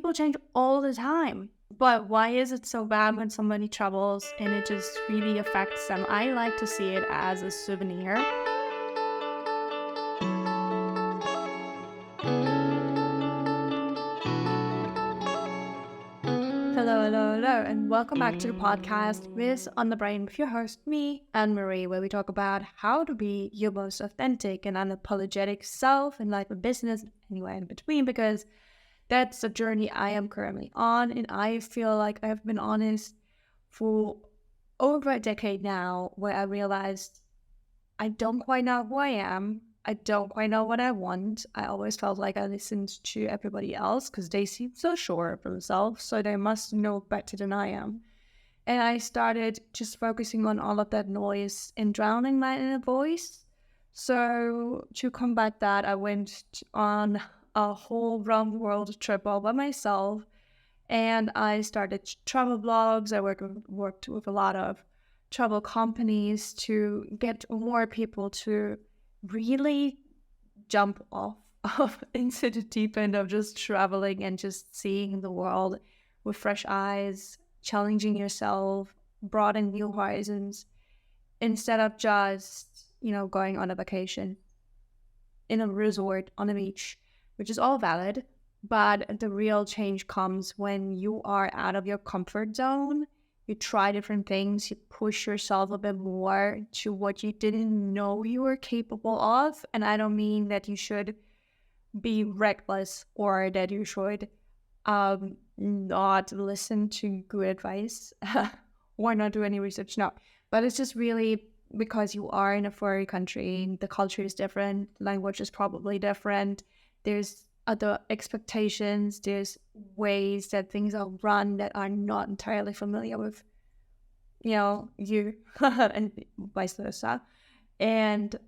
people change all the time. But why is it so bad when somebody travels and it just really affects them? I like to see it as a souvenir. Hello, and welcome back to the podcast with On the Brain with your host, me, Anne-Marie, where we talk about how to be your most authentic and unapologetic self in life and business, anywhere in between, because that's the journey I am currently on, and I feel like I've been honest for over a decade now, where I realized I don't quite know who I am. I don't quite know what I want. I always felt like I listened to everybody else because they seem so sure of themselves, so they must know better than I am. And I started just focusing on all of that noise and drowning my inner voice. So to combat that, I went on a whole round world trip all by myself, and I started travel blogs. I worked with a lot of travel companies to get more people to really jump off into the deep end of just traveling and just seeing the world with fresh eyes, challenging yourself, broadening new horizons, instead of just, going on a vacation in a resort on a beach, which is all valid. But the real change comes when you are out of your comfort zone. You try different things, you push yourself a bit more to what you didn't know you were capable of. And I don't mean that you should be reckless or that you should not listen to good advice or not do any research. No, but it's just really because you are in a foreign country, the culture is different, language is probably different, there's other expectations, there's ways that things are run that are not entirely familiar with, you and vice versa. And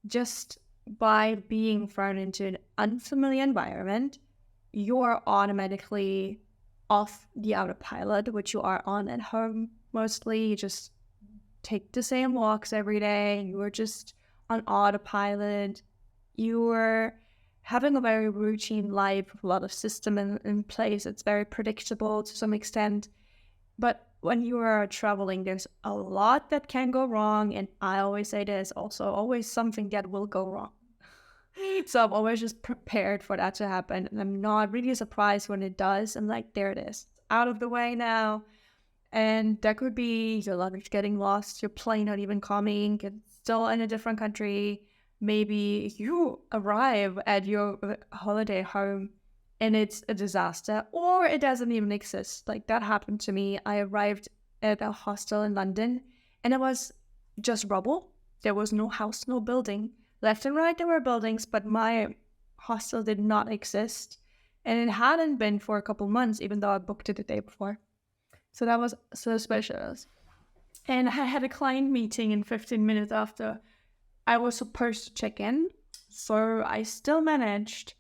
just by being thrown into an unfamiliar environment, you're automatically off the autopilot, which you are on at home mostly. You just take the same walks every day. You are just on autopilot. You are having a very routine life with a lot of system in place. It's very predictable to some extent. But when you are traveling, there's a lot that can go wrong. And I always say there's also always something that will go wrong. So I'm always just prepared for that to happen. And I'm not really surprised when it does. I'm like, there it is. It's out of the way now. And that could be your luggage getting lost, your plane not even coming, it's still in a different country. Maybe you arrive at your holiday home and it's a disaster, or it doesn't even exist. Like that happened to me. I arrived at a hostel in London and it was just rubble. There was no house, no building. Left and right there were buildings, but my hostel did not exist. And it hadn't been for a couple months, even though I booked it the day before. So that was suspicious. And I had a client meeting in 15 minutes after I was supposed to check in. So I still managed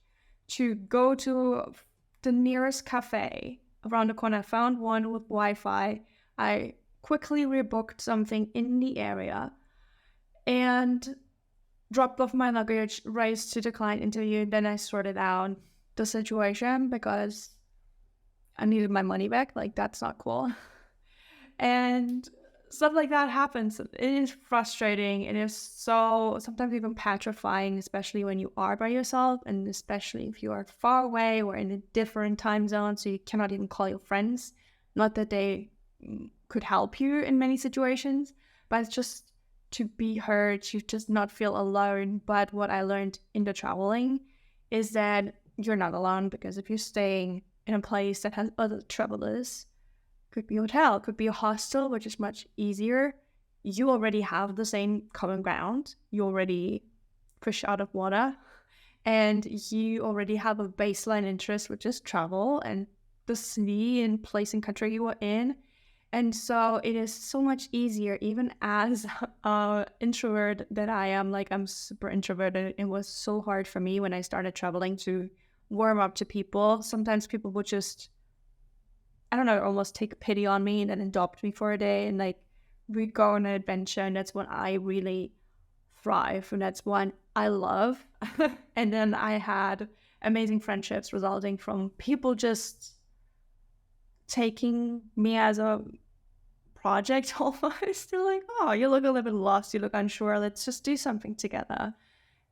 to go to the nearest cafe around the corner. I found one with Wi-Fi. I quickly rebooked something in the area and dropped off my luggage, raced to the client interview. Then I sorted out the situation because I needed my money back. Like, that's not cool. And stuff like that happens. It is frustrating. It is so sometimes even petrifying, especially when you are by yourself, and especially if you are far away or in a different time zone, so you cannot even call your friends. Not that they could help you in many situations, but it's just to be heard, to just not feel alone. But what I learned in the traveling is that you're not alone, because if you're staying in a place that has other travelers, could be a hotel, could be a hostel, which is much easier. You already have the same common ground. You already fish out of water, and you already have a baseline interest, which is travel and the city and place and country you are in. And so it is so much easier, even as an introvert that I am. Like, I'm super introverted. It was so hard for me when I started traveling to warm up to people. Sometimes people would just, I don't know, almost take pity on me and then adopt me for a day, and like we'd go on an adventure, and that's when I really thrive, and that's one I love. And then I had amazing friendships resulting from people just taking me as a project almost. They're like, oh, you look a little bit lost, you look unsure, let's just do something together.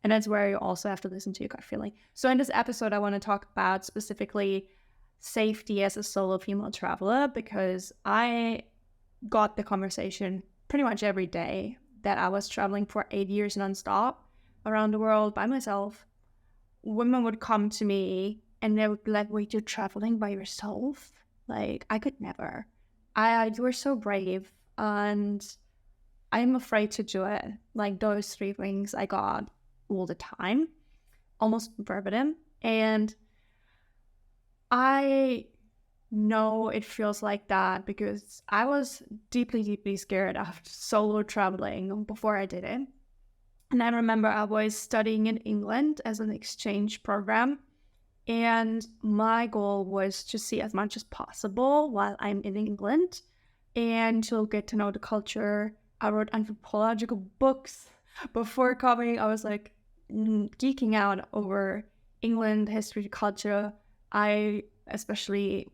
And that's where you also have to listen to your gut feeling. So in this episode, I want to talk about specifically safety as a solo female traveler, because I got the conversation pretty much every day that I was traveling for 8 years nonstop around the world by myself. Women would come to me and they would be like, wait, you're traveling by yourself? Like, I could never. You were so brave, and I'm afraid to do it. Like, those three things I got all the time, almost verbatim. And I know it feels like that because I was deeply, deeply scared of solo traveling before I did it. And I remember I was studying in England as an exchange program. And my goal was to see as much as possible while I'm in England and to get to know the culture. I wrote anthropological books before coming. I was like geeking out over England, history, culture. I especially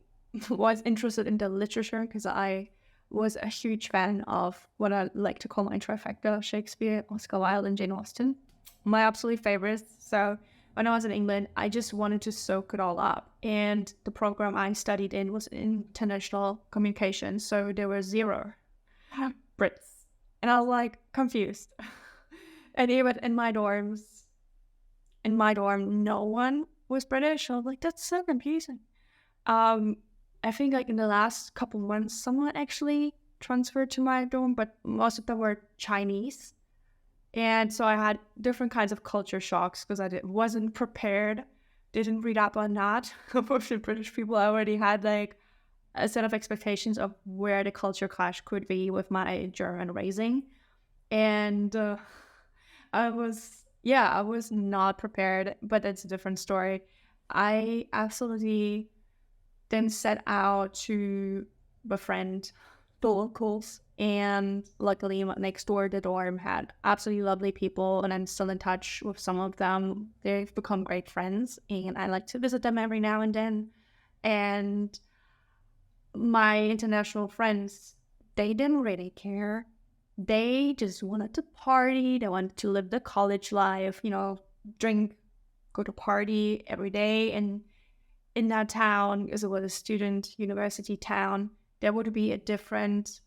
was interested in the literature because I was a huge fan of what I like to call my trifecta: Shakespeare, Oscar Wilde, and Jane Austen. My absolute favorites. So when I was in England, I just wanted to soak it all up. And the program I studied in was international communication. So there were 0 Brits. And I was like confused. And even in my dorm, no one was British. I was like, that's so confusing. I think like in the last couple months, someone actually transferred to my dorm, but most of them were Chinese. And so I had different kinds of culture shocks because I wasn't prepared, didn't read up on that. For the British people, I already had like a set of expectations of where the culture clash could be with my German raising. And I was not prepared, but that's a different story. I absolutely then set out to befriend the locals, and luckily next door the dorm had absolutely lovely people, and I'm still in touch with some of them. They've become great friends, and I like to visit them every now and then. And my international friends, they didn't really care. They just wanted to party. They wanted to live the college life, drink, go to party every day. And in that town, because it was a student university town, there would be a different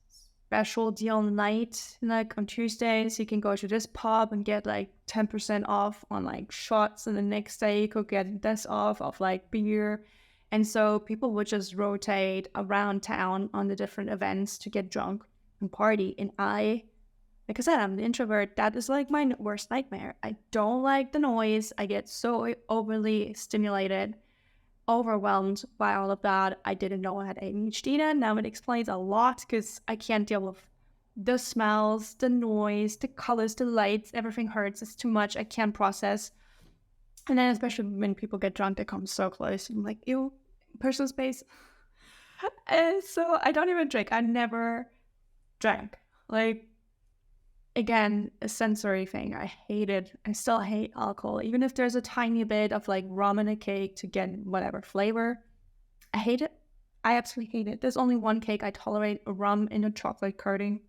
special deal night. Like on Tuesdays, you can go to this pub and get like 10% off on like shots, and the next day you could get this off of like beer. And so people would just rotate around town on the different events to get drunk and party. And like I said, I'm an introvert. That is like my worst nightmare. I don't like the noise. I get so overly stimulated, overwhelmed by all of that. I didn't know I had ADHD then. Now it explains a lot because I can't deal with the smells, the noise, the colors, the lights. Everything hurts. It's too much. I can't process. And then especially when people get drunk, they come so close. I'm like, ew, personal space. And so I don't even drink. I never drank. Like, again, a sensory thing. I still hate alcohol. Even if there's a tiny bit of like rum in a cake to get whatever flavor, I hate it. I absolutely hate it. There's only one cake I tolerate: a rum in a chocolate coating,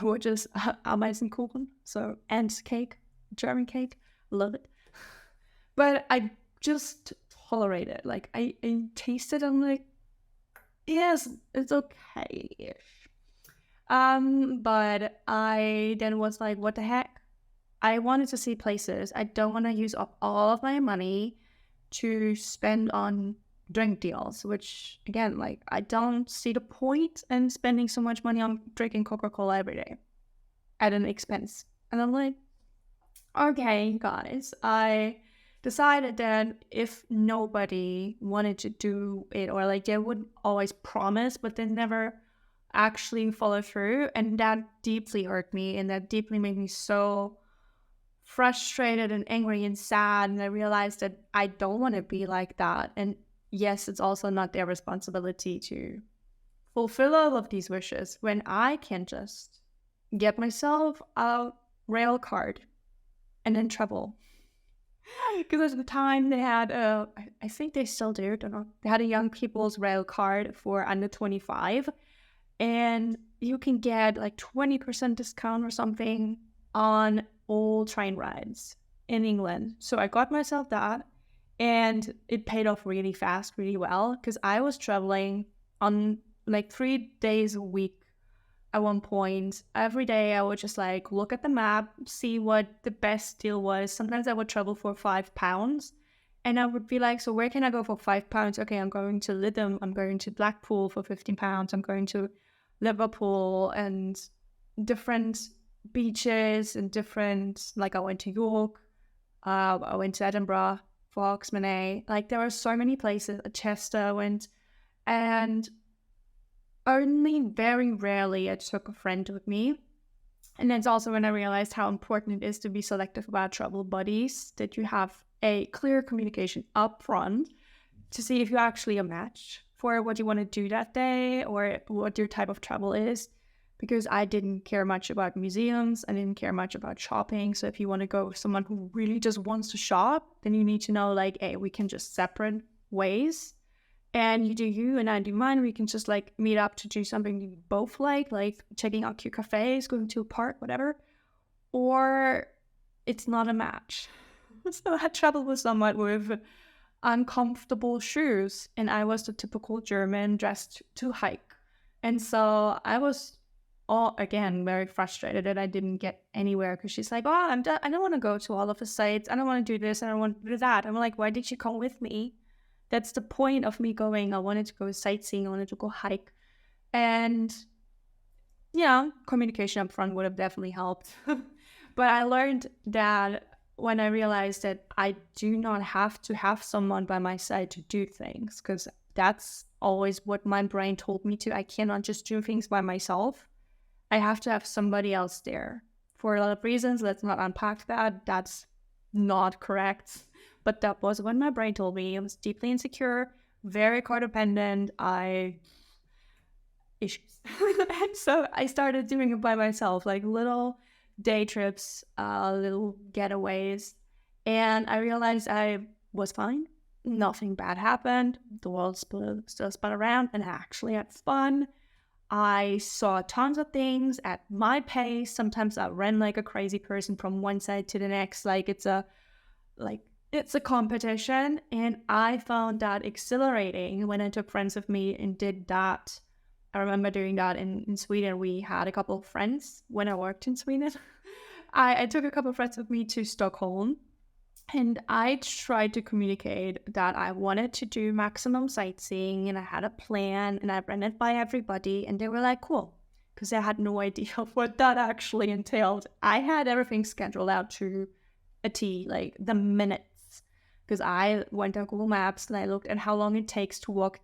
which is Ameisenkuchen. So Ant cake, German cake. Love it. But I just tolerate it. Like I taste it, I'm like, yes, it's okay-ish. But I then was like, what the heck? I wanted to see places. I don't want to use up all of my money to spend on drink deals, which again, like I don't see the point in spending so much money on drinking Coca-Cola every day at an expense. And I'm like, okay, guys, I decided that if nobody wanted to do it, or like they would always promise, but they never actually follow through, and that deeply hurt me, and that deeply made me so frustrated and angry and sad. And I realized that I don't want to be like that. And yes, it's also not their responsibility to fulfill all of these wishes when I can just get myself a rail card and then travel. Because at the time they had, I think they still do, don't know. They had a young people's rail card for under 25, and you can get like 20% discount or something on all train rides in England. So I got myself that, and it paid off really fast, really well, because I was traveling on like 3 days a week at one point. Every day I would just like look at the map, see what the best deal was. Sometimes I would travel for £5 and I would be like, so where can I go for £5? Okay, I'm going to Lytham, I'm going to Blackpool for £15, I'm going to Liverpool, and different beaches and different, like I went to York, I went to Edinburgh, Foxmanay. Like there were so many places. Chester I went, and only very rarely I took a friend with me. And that's also when I realized how important it is to be selective about travel buddies, that you have a clear communication up front to see if you're actually a match for what you want to do that day or what your type of travel is. Because I didn't care much about museums, I didn't care much about shopping. So if you want to go with someone who really just wants to shop, then you need to know like, hey, we can just separate ways. And you do you and I do mine. We can just like meet up to do something you both like checking out cute cafes, going to a park, whatever. Or it's not a match. So I traveled with someone with uncomfortable shoes, and I was the typical German dressed to hike. And so I was again very frustrated that I didn't get anywhere, because she's like, oh, I don't want to go to all of the sites. I don't want to do this. I don't want to do that. I'm like, why did you come with me? That's the point of me going. I wanted to go sightseeing. I wanted to go hike. And yeah, communication up front would have definitely helped. But I learned that when I realized that I do not have to have someone by my side to do things, because that's always what my brain told me to. I cannot just do things by myself. I have to have somebody else there. For a lot of reasons, let's not unpack that. That's not correct. But that was when my brain told me. I was deeply insecure, very codependent. Issues. And so I started doing it by myself, like little day trips, little getaways. And I realized I was fine. Nothing bad happened. The world still spun around, and I actually had fun. I saw tons of things at my pace. Sometimes I ran like a crazy person from one side to the next, like it's a competition. And I found that exhilarating when I took friends with me and did that. I remember doing that in Sweden. We had a couple of friends when I worked in Sweden. I took a couple of friends with me to Stockholm, and I tried to communicate that I wanted to do maximum sightseeing, and I had a plan, and I ran it by everybody, and they were like, cool, because I had no idea what that actually entailed. I had everything scheduled out to a T, like the minutes, because I went on Google Maps and I looked at how long it takes to walk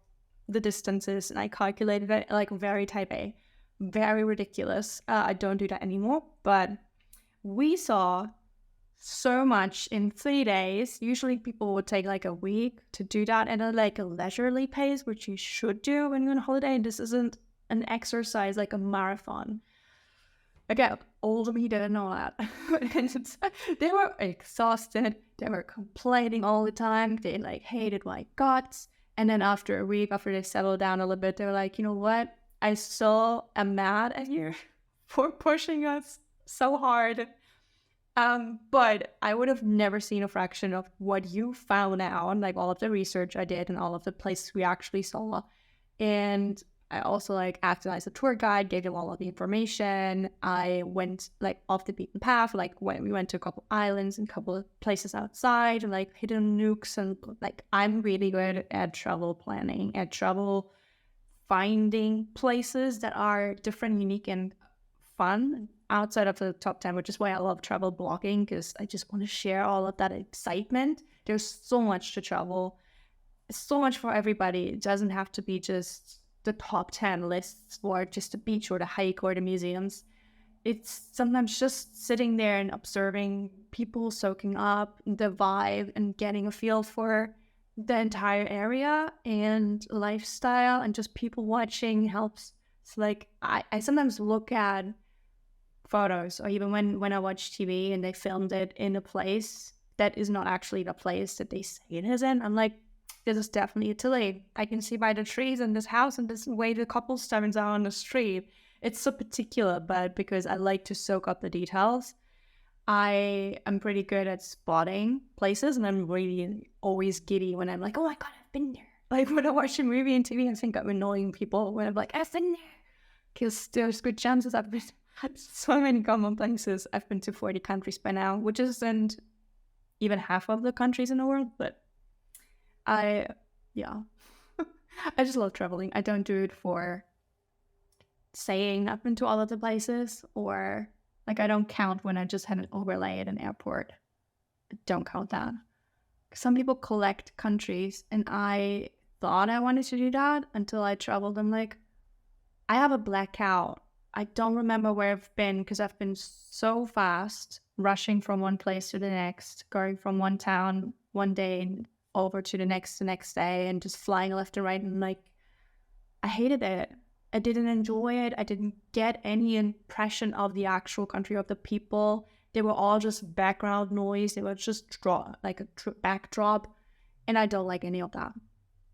the distances, and I calculated it like very type A. Very ridiculous. I don't do that anymore, but we saw so much in 3 days. Usually people would take like a week to do that at a leisurely pace, which you should do when you're on holiday. This isn't an exercise like a marathon. Again, old me didn't know that. They were exhausted. They were complaining all the time. They like hated my guts. And then after a week, after they settled down a little bit, they were like, you know what? I still am mad at you for pushing us so hard. But I would have never seen a fraction of what you found out, like all of the research I did and all of the places we actually saw. And I also like acted as a tour guide, gave them all of the information. I went like off the beaten path, like when we went to a couple islands and a couple of places outside and like hidden nooks. And like I'm really good at travel planning, at travel finding places that are different, unique, and fun outside of the top 10, which is why I love travel blogging, because I just want to share all of that excitement. There's so much to travel, so much for everybody. It doesn't have to be just the top 10 lists or just the beach or the hike or the museums. It's sometimes just sitting there and observing people, soaking up the vibe and getting a feel for the entire area and lifestyle, and just people watching helps. So like I sometimes look at photos, or even when I watch TV and they filmed it in a place, that is not actually the place that they say it is in. I'm like, this is definitely Italy. I can see by the trees and this house and this way the cobblestones are on the street. It's so particular, but because I like to soak up the details, I am pretty good at spotting places, and I'm really always giddy when I'm like, oh my God, I've been there. Like when I watch a movie on TV, I think I'm annoying people when I'm like, I've been there. Because there's good chances I've been at so many common places. I've been to 40 countries by now, which isn't even half of the countries in the world, but yeah. I just love traveling. I don't do it for saying I've been to all of the places, or like I don't count when I just had an overlay at an airport. I don't count that. Some people collect countries, and I thought I wanted to do that until I traveled. I'm like, I have a blackout. I don't remember where I've been because I've been so fast, rushing from one place to the next, going from one town one day over to the next day, and just flying left and right. And like, I hated it. I didn't enjoy it. I didn't get any impression of the actual country, of the people. They were all just background noise. They were just backdrop. And I don't like any of that.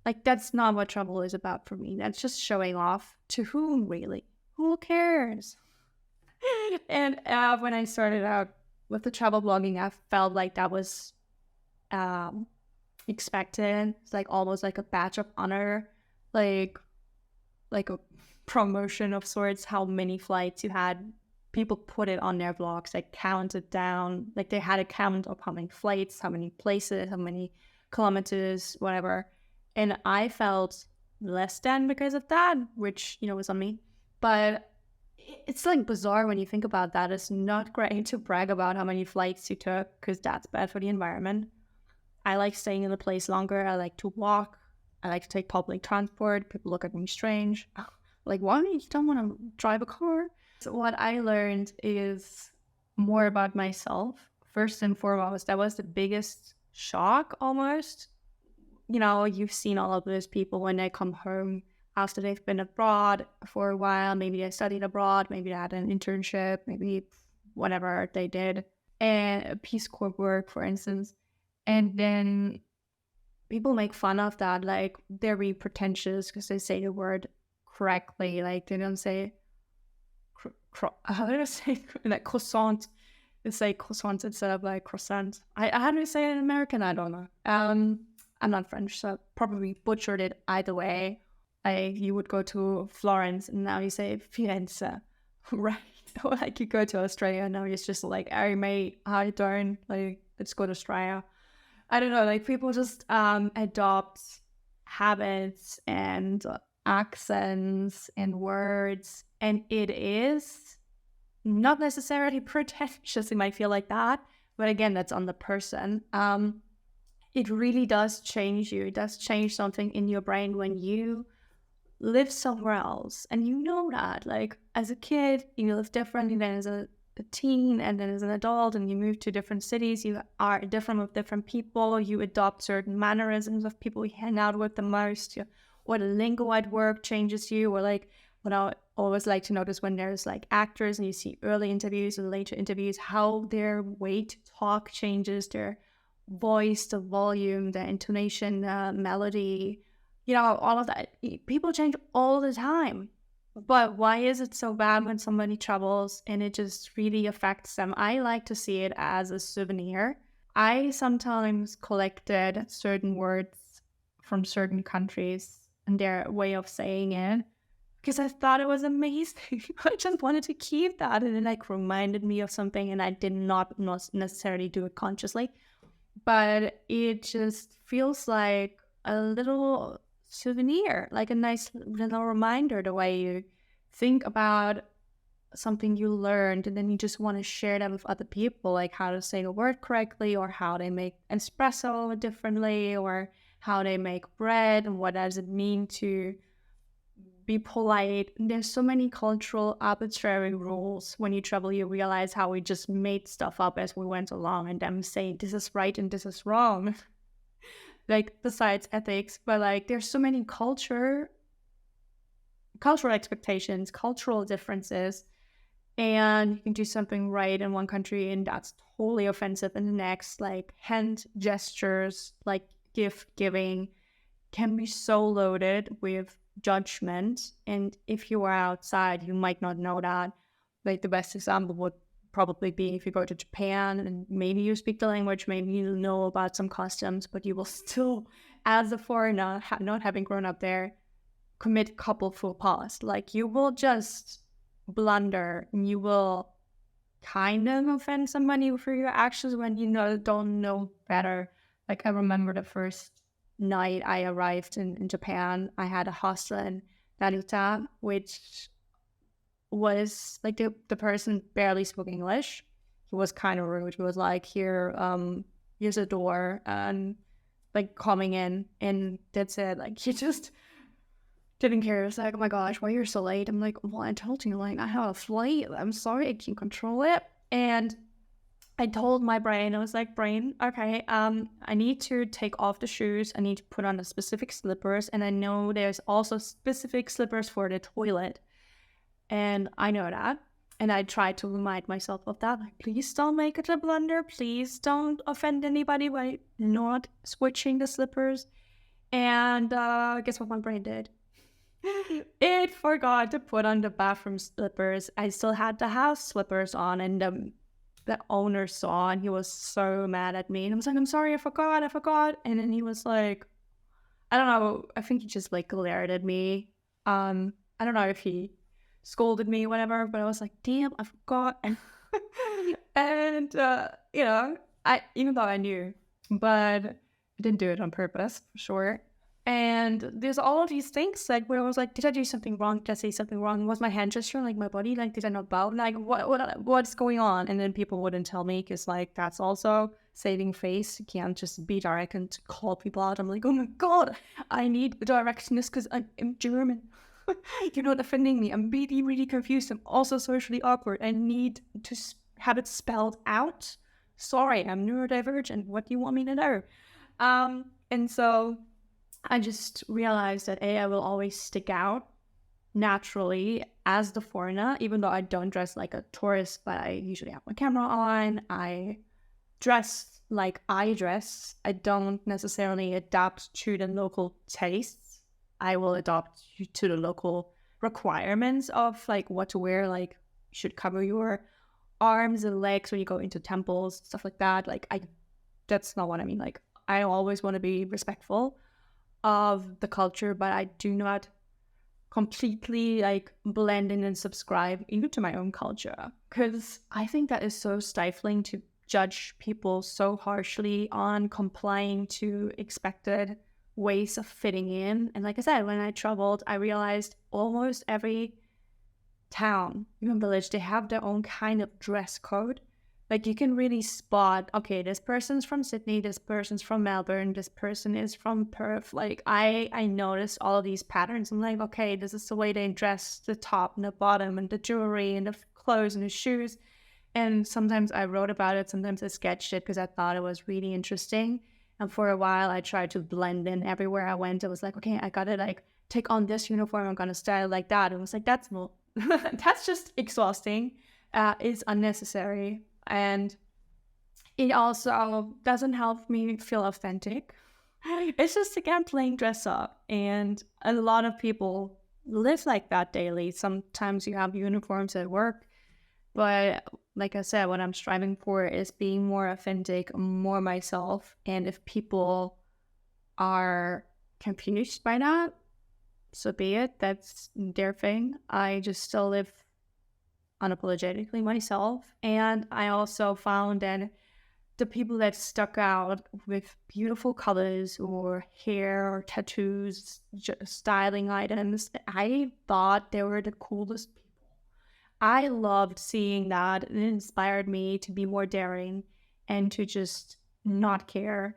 Like, that's not what travel is about for me. That's just showing off. To whom, really? Who cares? And when I started out with the travel blogging, I felt like that was expected. It's like almost like a badge of honor, like a promotion of sorts. How many flights you had, people put it on their blogs, like counted down, like they had a count of how many flights, how many places, how many kilometers, whatever. And I felt less than because of that, which, was on me. But it's like bizarre when you think about that. It's not great to brag about how many flights you took, because that's bad for the environment. I like staying in the place longer. I like to walk. I like to take public transport. People look at me strange. Like, why you don't want to drive a car? So what I learned is more about myself. First and foremost, that was the biggest shock almost. You've seen all of those people when they come home after they've been abroad for a while. Maybe they studied abroad. Maybe they had an internship. Maybe whatever they did. And Peace Corps work, for instance. And then people make fun of that. Like, they're really pretentious because they say the word correctly. Like, they don't say how do I say like croissant? They say croissant instead of like croissant. How do you say it in American? I don't know. I'm not French, so I probably butchered it either way. You would go to Florence and now you say Firenze, right? Or like you go to Australia and now it's just like, hey mate, how you doing? Like, let's go to Australia. I don't know, like people just adopt habits and accents and words, and it is not necessarily pretentious. It might feel like that, but again, that's on the person. It really does change you. It does change something in your brain when you live somewhere else, and that. Like, as a kid, you live differently than as a teen, and then as an adult, and you move to different cities. You are different with different people. You adopt certain mannerisms of people you hang out with the most. Or the lingo at work changes you, or like what I always like to notice when there's like actors and you see early interviews and later interviews, how their way to talk changes, their voice, the volume, the intonation, the melody, all of that. People change all the time. But why is it so bad when somebody travels and it just really affects them? I like to see it as a souvenir. I sometimes collected certain words from certain countries and their way of saying it because I thought it was amazing. I just wanted to keep that, and it like reminded me of something, and I did not necessarily do it consciously, but it just feels like a little souvenir, like a nice little reminder, the way you think about something you learned and then you just want to share that with other people, like how to say the word correctly, or how they make espresso differently, or how they make bread, and what does it mean to be polite. There's so many cultural arbitrary rules. When you travel, you realize how we just made stuff up as we went along, and them saying this is right and this is wrong. Like, besides ethics, but like there's so many cultural expectations, cultural differences, And you can do something right in one country and that's totally offensive in the next. Like hand gestures, like gift giving can be so loaded with judgment. And if you are outside, you might not know that. Like the best example would probably be if you go to Japan and maybe you speak the language, maybe you know about some customs, but you will still, as a foreigner, not having grown up there, commit a couple faux pas. Like you will just blunder and you will kind of offend somebody for your actions when you don't know better. Like I remember the first night I arrived in Japan, I had a hostel in Narita, which was like the person barely spoke English. He was kind of rude. He was like, here's a door and like coming in and that's it. Like he just didn't care. It's like, oh my gosh, why you're so late? I'm like, well, I told you, like, I have a flight. I'm sorry, I can't control it. And I told my brain, I was like, brain, okay, I need to take off the shoes. I need to put on the specific slippers. And I know there's also specific slippers for the toilet. And I know that. And I tried to remind myself of that. Like, please don't make it a blunder. Please don't offend anybody by not switching the slippers. And guess what my brain did? It forgot to put on the bathroom slippers. I still had the house slippers on, and the owner saw, and he was so mad at me. And I was like, I'm sorry, I forgot. And then he was like, I don't know, I think he just like glared at me. I don't know if he scolded me, whatever, but I was like, damn, I forgot. And I even though I knew, but I didn't do it on purpose, for sure. And there's all of these things like where I was like, did I do something wrong? Did I say something wrong? Was my hand gesture like my body? Like, did I not bow? Like, what's going on? And then people wouldn't tell me because like that's also saving face. You can't just be direct and call people out. I'm like, oh my god, I need directness because I'm German. You're not offending me. I'm really, really confused. I'm also socially awkward. I need to have it spelled out. Sorry, I'm neurodivergent. What do you want me to know? And so I just realized that I will always stick out naturally as the foreigner, even though I don't dress like a tourist, but I usually have my camera on. I dress like I dress. I don't necessarily adapt to the local tastes. I will adapt to the local requirements of like what to wear. Like you should cover your arms and legs when you go into temples, stuff like that. Like that's not what I mean. Like I always want to be respectful of the culture, but I do not completely like blend in and subscribe even to my own culture, because I think that is so stifling to judge people so harshly on complying to expected ways of fitting in. And like I said, when I traveled, I realized almost every town, even village, they have their own kind of dress code. Like you can really spot, okay, this person's from Sydney, this person's from Melbourne, this person is from Perth. Like I noticed all of these patterns. I'm like, okay, this is the way they dress, the top and the bottom and the jewelry and the clothes and the shoes. And sometimes I wrote about it, sometimes I sketched it because I thought it was really interesting. And for a while I tried to blend in everywhere I went. I was like, okay, I gotta like take on this uniform, I'm gonna style like that. And it was like, that's that's just exhausting. It's unnecessary. And it also doesn't help me feel authentic. It's just, again, playing dress up. And a lot of people live like that daily. Sometimes you have uniforms at work. But like I said, what I'm striving for is being more authentic, more myself. And if people are confused by that, so be it. That's their thing. I just still live unapologetically myself. And I also found that the people that stuck out with beautiful colors or hair or tattoos, styling items, I thought they were the coolest people. I loved seeing that. It inspired me to be more daring and to just not care.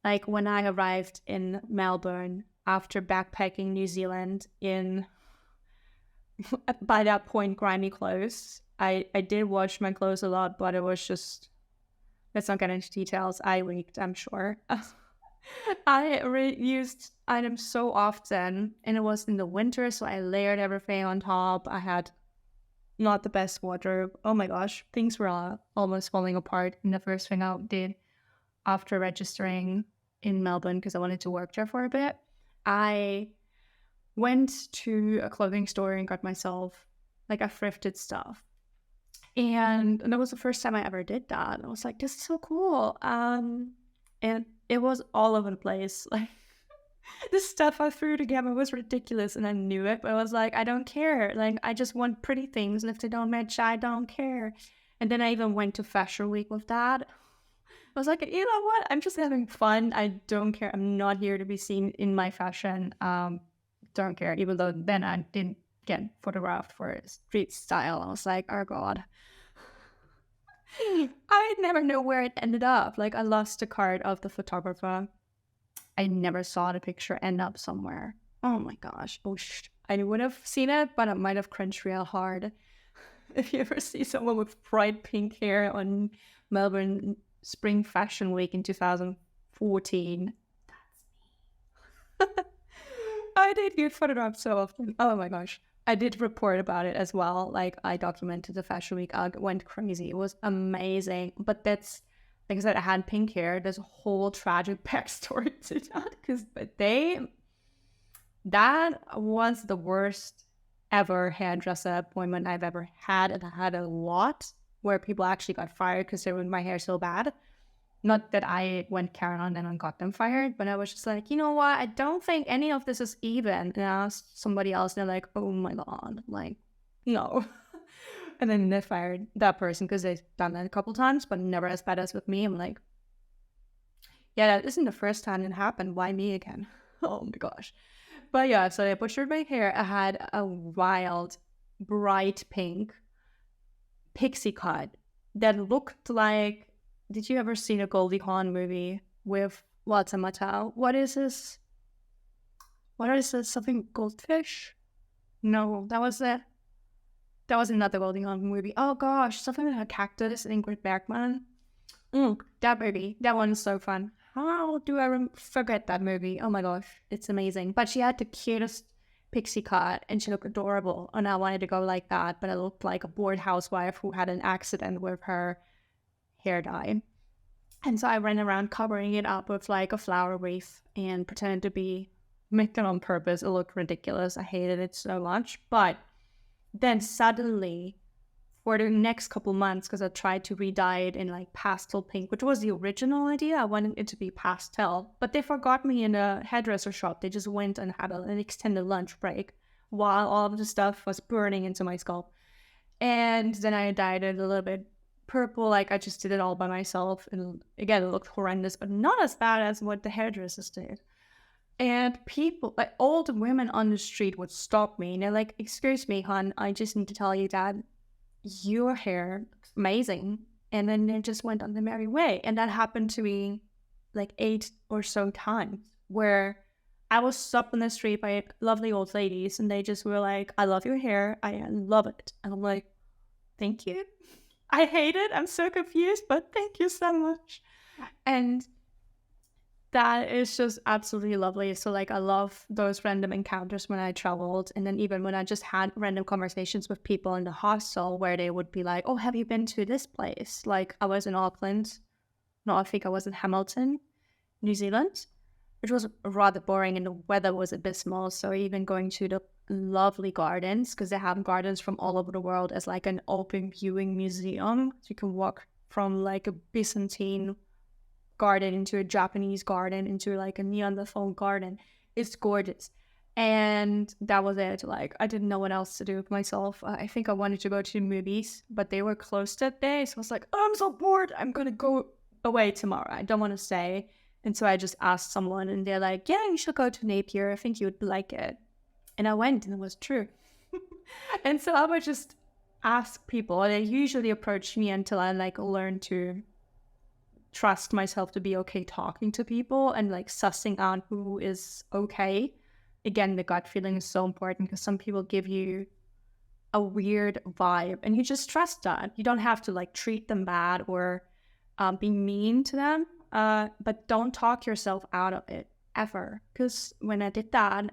Like when I arrived in Melbourne after backpacking New Zealand in by that point, grimy clothes. I did wash my clothes a lot, but it was just, let's not get into details. I leaked, I'm sure. I reused items so often, and it was in the winter, so I layered everything on top. I had not the best wardrobe. Oh my gosh, things were almost falling apart. And the first thing I did after registering in Melbourne, because I wanted to work there for a bit, I went to a clothing store and got myself like a thrifted stuff. And that was the first time I ever did that. I was like, this is so cool. And it was all over the place. Like the stuff I threw together was ridiculous and I knew it, but I was like, I don't care. Like I just want pretty things, and if they don't match, I don't care. And then I even went to Fashion Week with that. I was like, you know what? I'm just having fun. I don't care. I'm not here to be seen in my fashion. Don't care. Even though then I didn't get photographed for street style. I was like, oh God. I never know where it ended up. Like I lost the card of the photographer. I never saw the picture end up somewhere. Oh my gosh. I would have seen it, but I might have cringed real hard. If you ever see someone with bright pink hair on Melbourne Spring Fashion Week in 2014, that's me. I did get photographed so often. Oh my gosh. I did report about it as well. Like I documented the Fashion Week. I went crazy. It was amazing. But that's, like I said, I had pink hair. There's a whole tragic backstory to that because that was the worst ever hairdresser appointment I've ever had. And I had a lot where people actually got fired because they ruined my hair so bad. Not that I went carrying on and got them fired, but I was just like, you know what? I don't think any of this is even. And I asked somebody else, and they're like, oh my God, like, no. And then they fired that person because they've done that a couple times, but never as bad as with me. I'm like, yeah, that isn't the first time it happened. Why me again? Oh my gosh. But yeah, so I butchered my hair. I had a wild, bright pink pixie cut that looked like, did you ever see a Goldie Hawn movie with Walter Matthau? What is this? What is this? Something goldfish? No, that was it. That was another Goldie Hawn movie. Oh gosh, something with a cactus, Ingrid Bergman. That movie. That one's so fun. How do I forget that movie? Oh my gosh, it's amazing. But she had the cutest pixie cut and she looked adorable. And I wanted to go like that, but I looked like a bored housewife who had an accident with her hair dye. And so I ran around covering it up with like a flower wreath and pretended to be make it on purpose. It looked ridiculous. I hated it so much. But then suddenly, for the next couple months, because I tried to re-dye it in like pastel pink, which was the original idea. I wanted it to be pastel. But they forgot me in a hairdresser shop. They just went and had an extended lunch break while all of the stuff was burning into my scalp. And then I dyed it a little bit purple, like I just did it all by myself. And again, it looked horrendous, but not as bad as what the hairdressers did. And people, like old women on the street would stop me and they're like, excuse me, hon, I just need to tell you that your hair looks amazing. And then they just went on their merry way. And that happened to me like 8 or so times where I was stopped on the street by lovely old ladies and they just were like, I love your hair. I love it. And I'm like, thank you. I hate it. I'm so confused, but thank you so much. And that is just absolutely lovely. So like I love those random encounters when I traveled. And then even when I just had random conversations with people in the hostel where they would be like, oh, have you been to this place? Like I was in Auckland. No, I think I was in Hamilton, New Zealand, which was rather boring and the weather was abysmal. So even going to the lovely gardens, because they have gardens from all over the world as like an open viewing museum. So you can walk from like a Byzantine garden into a Japanese garden into like a Neanderthal garden. It's gorgeous. And that was it. Like I didn't know what else to do with myself. I think I wanted to go to the movies, but they were closed that day. So I was like, oh, I'm so bored. I'm going to go away tomorrow. I don't want to stay. And so I just asked someone and they're like, yeah, you should go to Napier. I think you would like it. And I went and it was true. And so I would just ask people. They usually approach me until I like learn to trust myself to be okay talking to people and like sussing out who is okay. Again, the gut feeling is so important because some people give you a weird vibe and you just trust that. You don't have to like treat them bad or be mean to them, but don't talk yourself out of it. Ever. Because when I did that,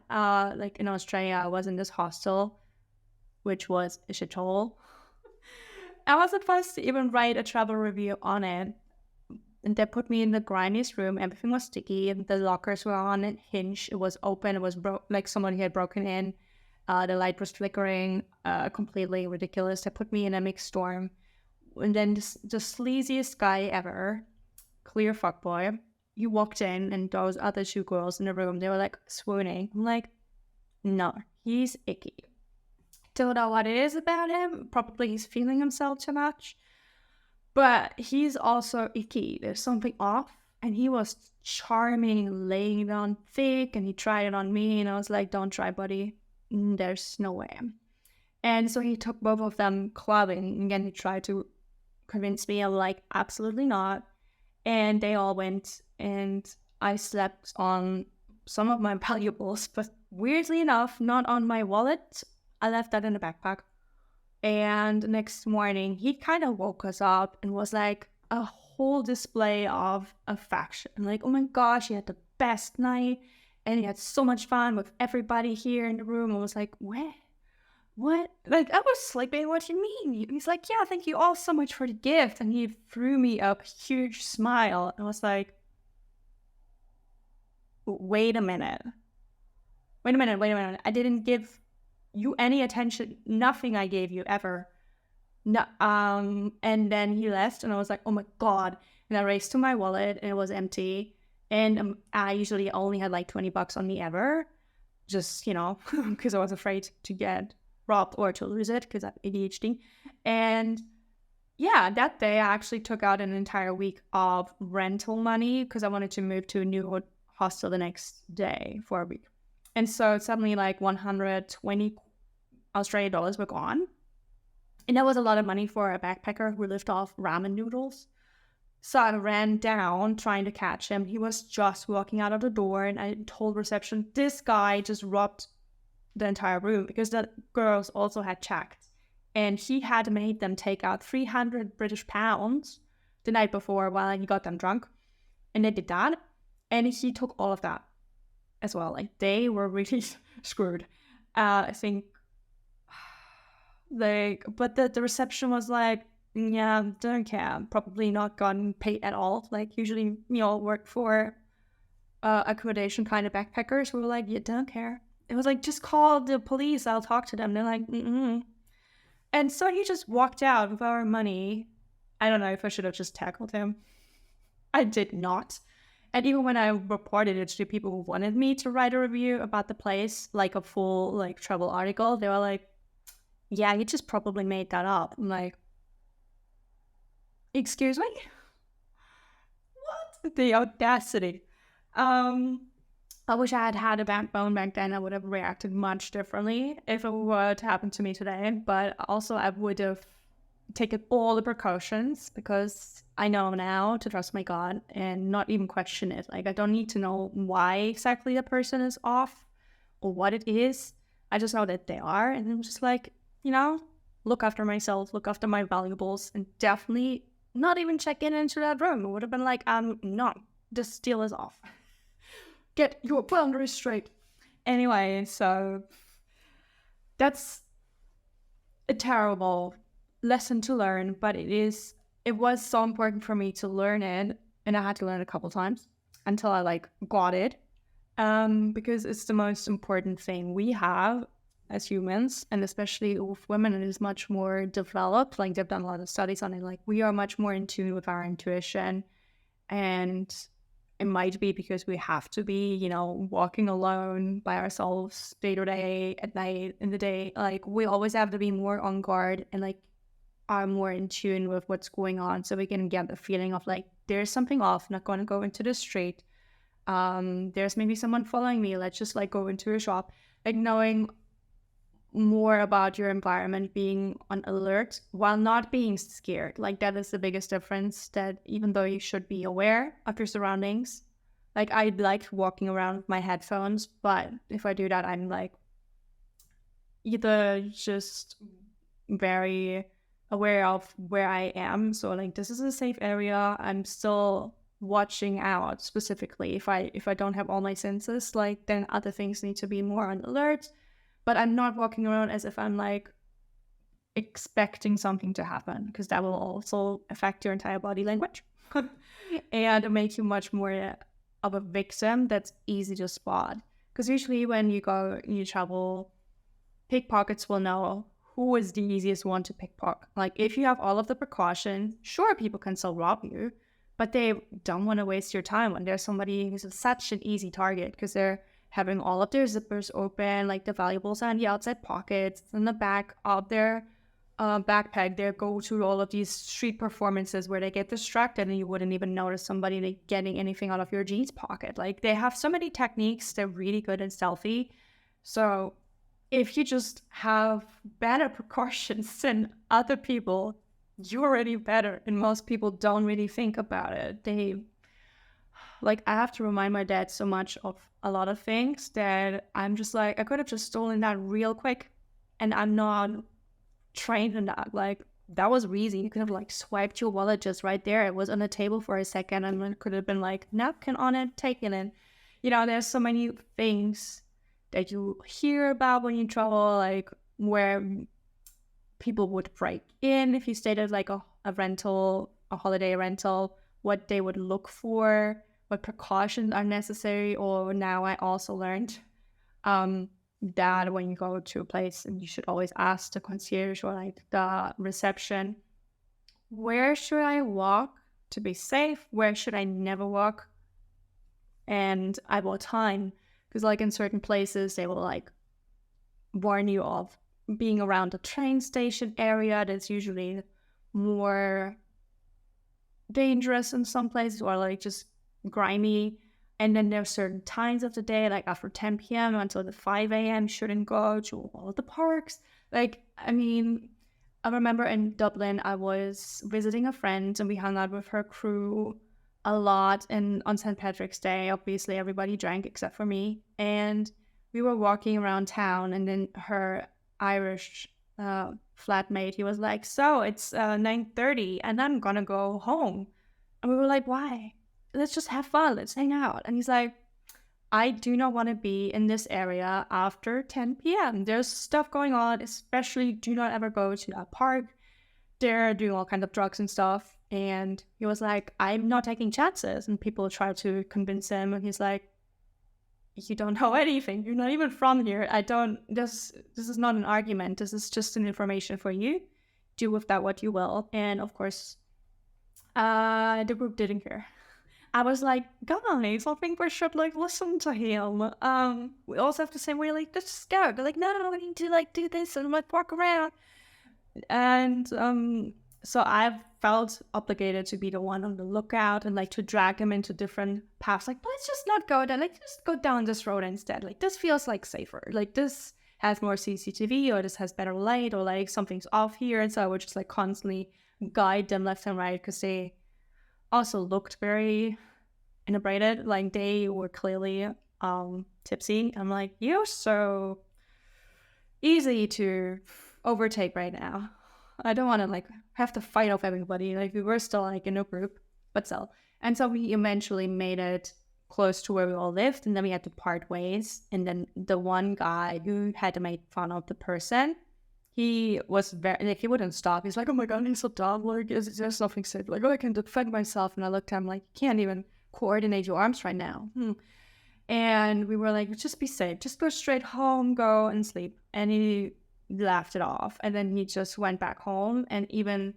like in Australia, I was in this hostel which was a shithole. I was supposed to even write a travel review on it. And they put me in the grimiest room. Everything was sticky. And the lockers were on a hinge. It was open. It was like someone had broken in. The light was flickering. Completely ridiculous. They put me in a mixed storm. And then the sleaziest guy ever, clear fuckboy, he walked in, and those other two girls in the room, they were like swooning. I'm like, no, he's icky. Don't know what it is about him. Probably he's feeling himself too much. But he's also icky. There's something off. And he was charming, laying it on thick, and he tried it on me. And I was like, don't try, buddy. There's no way. And so he took both of them clubbing. Again, he tried to convince me. I'm like, absolutely not. And they all went, and I slept on some of my valuables, but weirdly enough, not on my wallet. I left that in the backpack. And the next morning, he kind of woke us up and was like a whole display of affection. Like, oh my gosh, he had the best night, and he had so much fun with everybody here in the room. I was like, what? Like, I was sleeping, what do you mean? He's like, yeah, thank you all so much for the gift. And he threw me a huge smile. I was like, wait a minute. I didn't give you any attention. Nothing I gave you ever. No, and then he left, and I was like, oh my God. And I raced to my wallet, and it was empty. And I usually only had like $20 on me ever. Just, because I was afraid to get robbed or to lose it because I have ADHD. And yeah, that day I actually took out an entire week of rental money because I wanted to move to a new hostel the next day for a week. And so suddenly like 120 Australian dollars were gone. And that was a lot of money for a backpacker who lived off ramen noodles. So I ran down trying to catch him. He was just walking out of the door, and I told reception, this guy just robbed the entire room because the girls also had checked. And he had made them take out 300 British pounds the night before while he got them drunk. And they did that. And he took all of that as well. Like, they were really screwed. I think, but the reception was like, yeah, don't care. Probably not gotten paid at all. Like, usually, work for accommodation kind of backpackers who were like, yeah, don't care. It was like, just call the police. I'll talk to them. They're like, mm-mm. And so he just walked out with our money. I don't know if I should have just tackled him. I did not. And even when I reported it to people who wanted me to write a review about the place, like a full like travel article, they were like, yeah, you just probably made that up. I'm like, excuse me? What? The audacity. I wish I had had a backbone back then. I would have reacted much differently if it were to happen to me today. But also I would have taken all the precautions because I know now to trust my gut and not even question it. Like, I don't need to know why exactly the person is off or what it is. I just know that they are. And I'm just like, look after myself, look after my valuables, and definitely not even check into that room. It would have been like, no, this deal is off. Get your boundaries straight. Anyway, so that's a terrible lesson to learn, but it was so important for me to learn it, and I had to learn it a couple times until I got it, because it's the most important thing we have as humans, and especially with women, it is much more developed. Like, they've done a lot of studies on it. Like, we are much more in tune with our intuition, and it might be because we have to be, walking alone by ourselves day to day, at night, in the day. Like, we always have to be more on guard and are more in tune with what's going on, so we can get the feeling of there's something off, not going to go into the street. There's maybe someone following me. Let's just go into a shop. Knowing more about your environment, being on alert while not being scared. That is the biggest difference, that even though you should be aware of your surroundings, I like walking around with my headphones, but if I do that, I'm either just very aware of where I am. So this is a safe area. I'm still watching out specifically. If I don't have all my senses, then other things need to be more on alert. But I'm not walking around as if I'm expecting something to happen, because that will also affect your entire body language and make you much more of a victim that's easy to spot. Because usually when you travel, pickpockets will know who is the easiest one to pickpocket. Like if you have all of the precautions, sure, people can still rob you, but they don't want to waste your time when there's somebody who's such an easy target, because they're having all of their zippers open, like the valuables are in the outside pockets, in the back of their backpack. They go to all of these street performances where they get distracted and you wouldn't even notice somebody like getting anything out of your jeans pocket. Like they have so many techniques. They're really good and stealthy. So if you just have better precautions than other people, you're already better. And most people don't really think about it. I have to remind my dad so much of a lot of things that I'm just like, I could have just stolen that real quick. And I'm not trained in that. Like, that was easy. You could have like swiped your wallet just right there. It was on the table for a second and it could have been like napkin on it, taken it. There's so many things that you hear about when you travel, like where people would break in if you stayed at like a holiday rental, what they would look for, what precautions are necessary. Or now I also learned that when you go to a place, and you should always ask the concierge or like the reception, where should I walk to be safe? Where should I never walk? And at what time? Because like in certain places, they will like warn you of being around the train station area. That's usually more dangerous in some places, or like just grimy. And then there's certain times of the day, like after 10 p.m. until the 5 a.m. shouldn't go to all of the parks. Like, I mean, I remember in Dublin, I was visiting a friend and we hung out with her crew a lot. And on St. Patrick's Day, obviously everybody drank except for me. And we were walking around town, and then her Irish flatmate, he was like, so it's 9:30 and I'm gonna go home. And we were like, why? Let's just have fun. Let's hang out. And he's like, I do not want to be in this area after 10 p.m. There's stuff going on, especially do not ever go to that park. They're doing all kinds of drugs and stuff. And he was like, I'm not taking chances. And people try to convince him. And he's like, you don't know anything. You're not even from here. This is not an argument. This is just an information for you. Do with that what you will. And of course, the group didn't care. I was like, guys, I think we should like listen to him. We also have to say we're like, let's go. They're like, no, we need to like do this and like walk around. And so I've felt obligated to be the one on the lookout and like to drag him into different paths. Like, let's just not go there. Like, just go down this road instead. Like, this feels like safer. Like, this has more CCTV, or this has better light, or like something's off here. And so I would just like constantly guide them left and right, because they also looked very inebriated. Like they were clearly tipsy. I'm like, you're so easy to overtake right now. I don't want to like have to fight off everybody. Like we were still like in a group, but still. And so we eventually made it close to where we all lived, and then we had to part ways. And then the one guy who had to make fun of the person, he was very, like, he wouldn't stop. He's like, oh my God, he's so dumb. Like, there's nothing safe. Like, oh, I can defend myself. And I looked at him like, you can't even coordinate your arms right now. And we were like, just be safe. Just go straight home, go and sleep. And he laughed it off. And then he just went back home. And even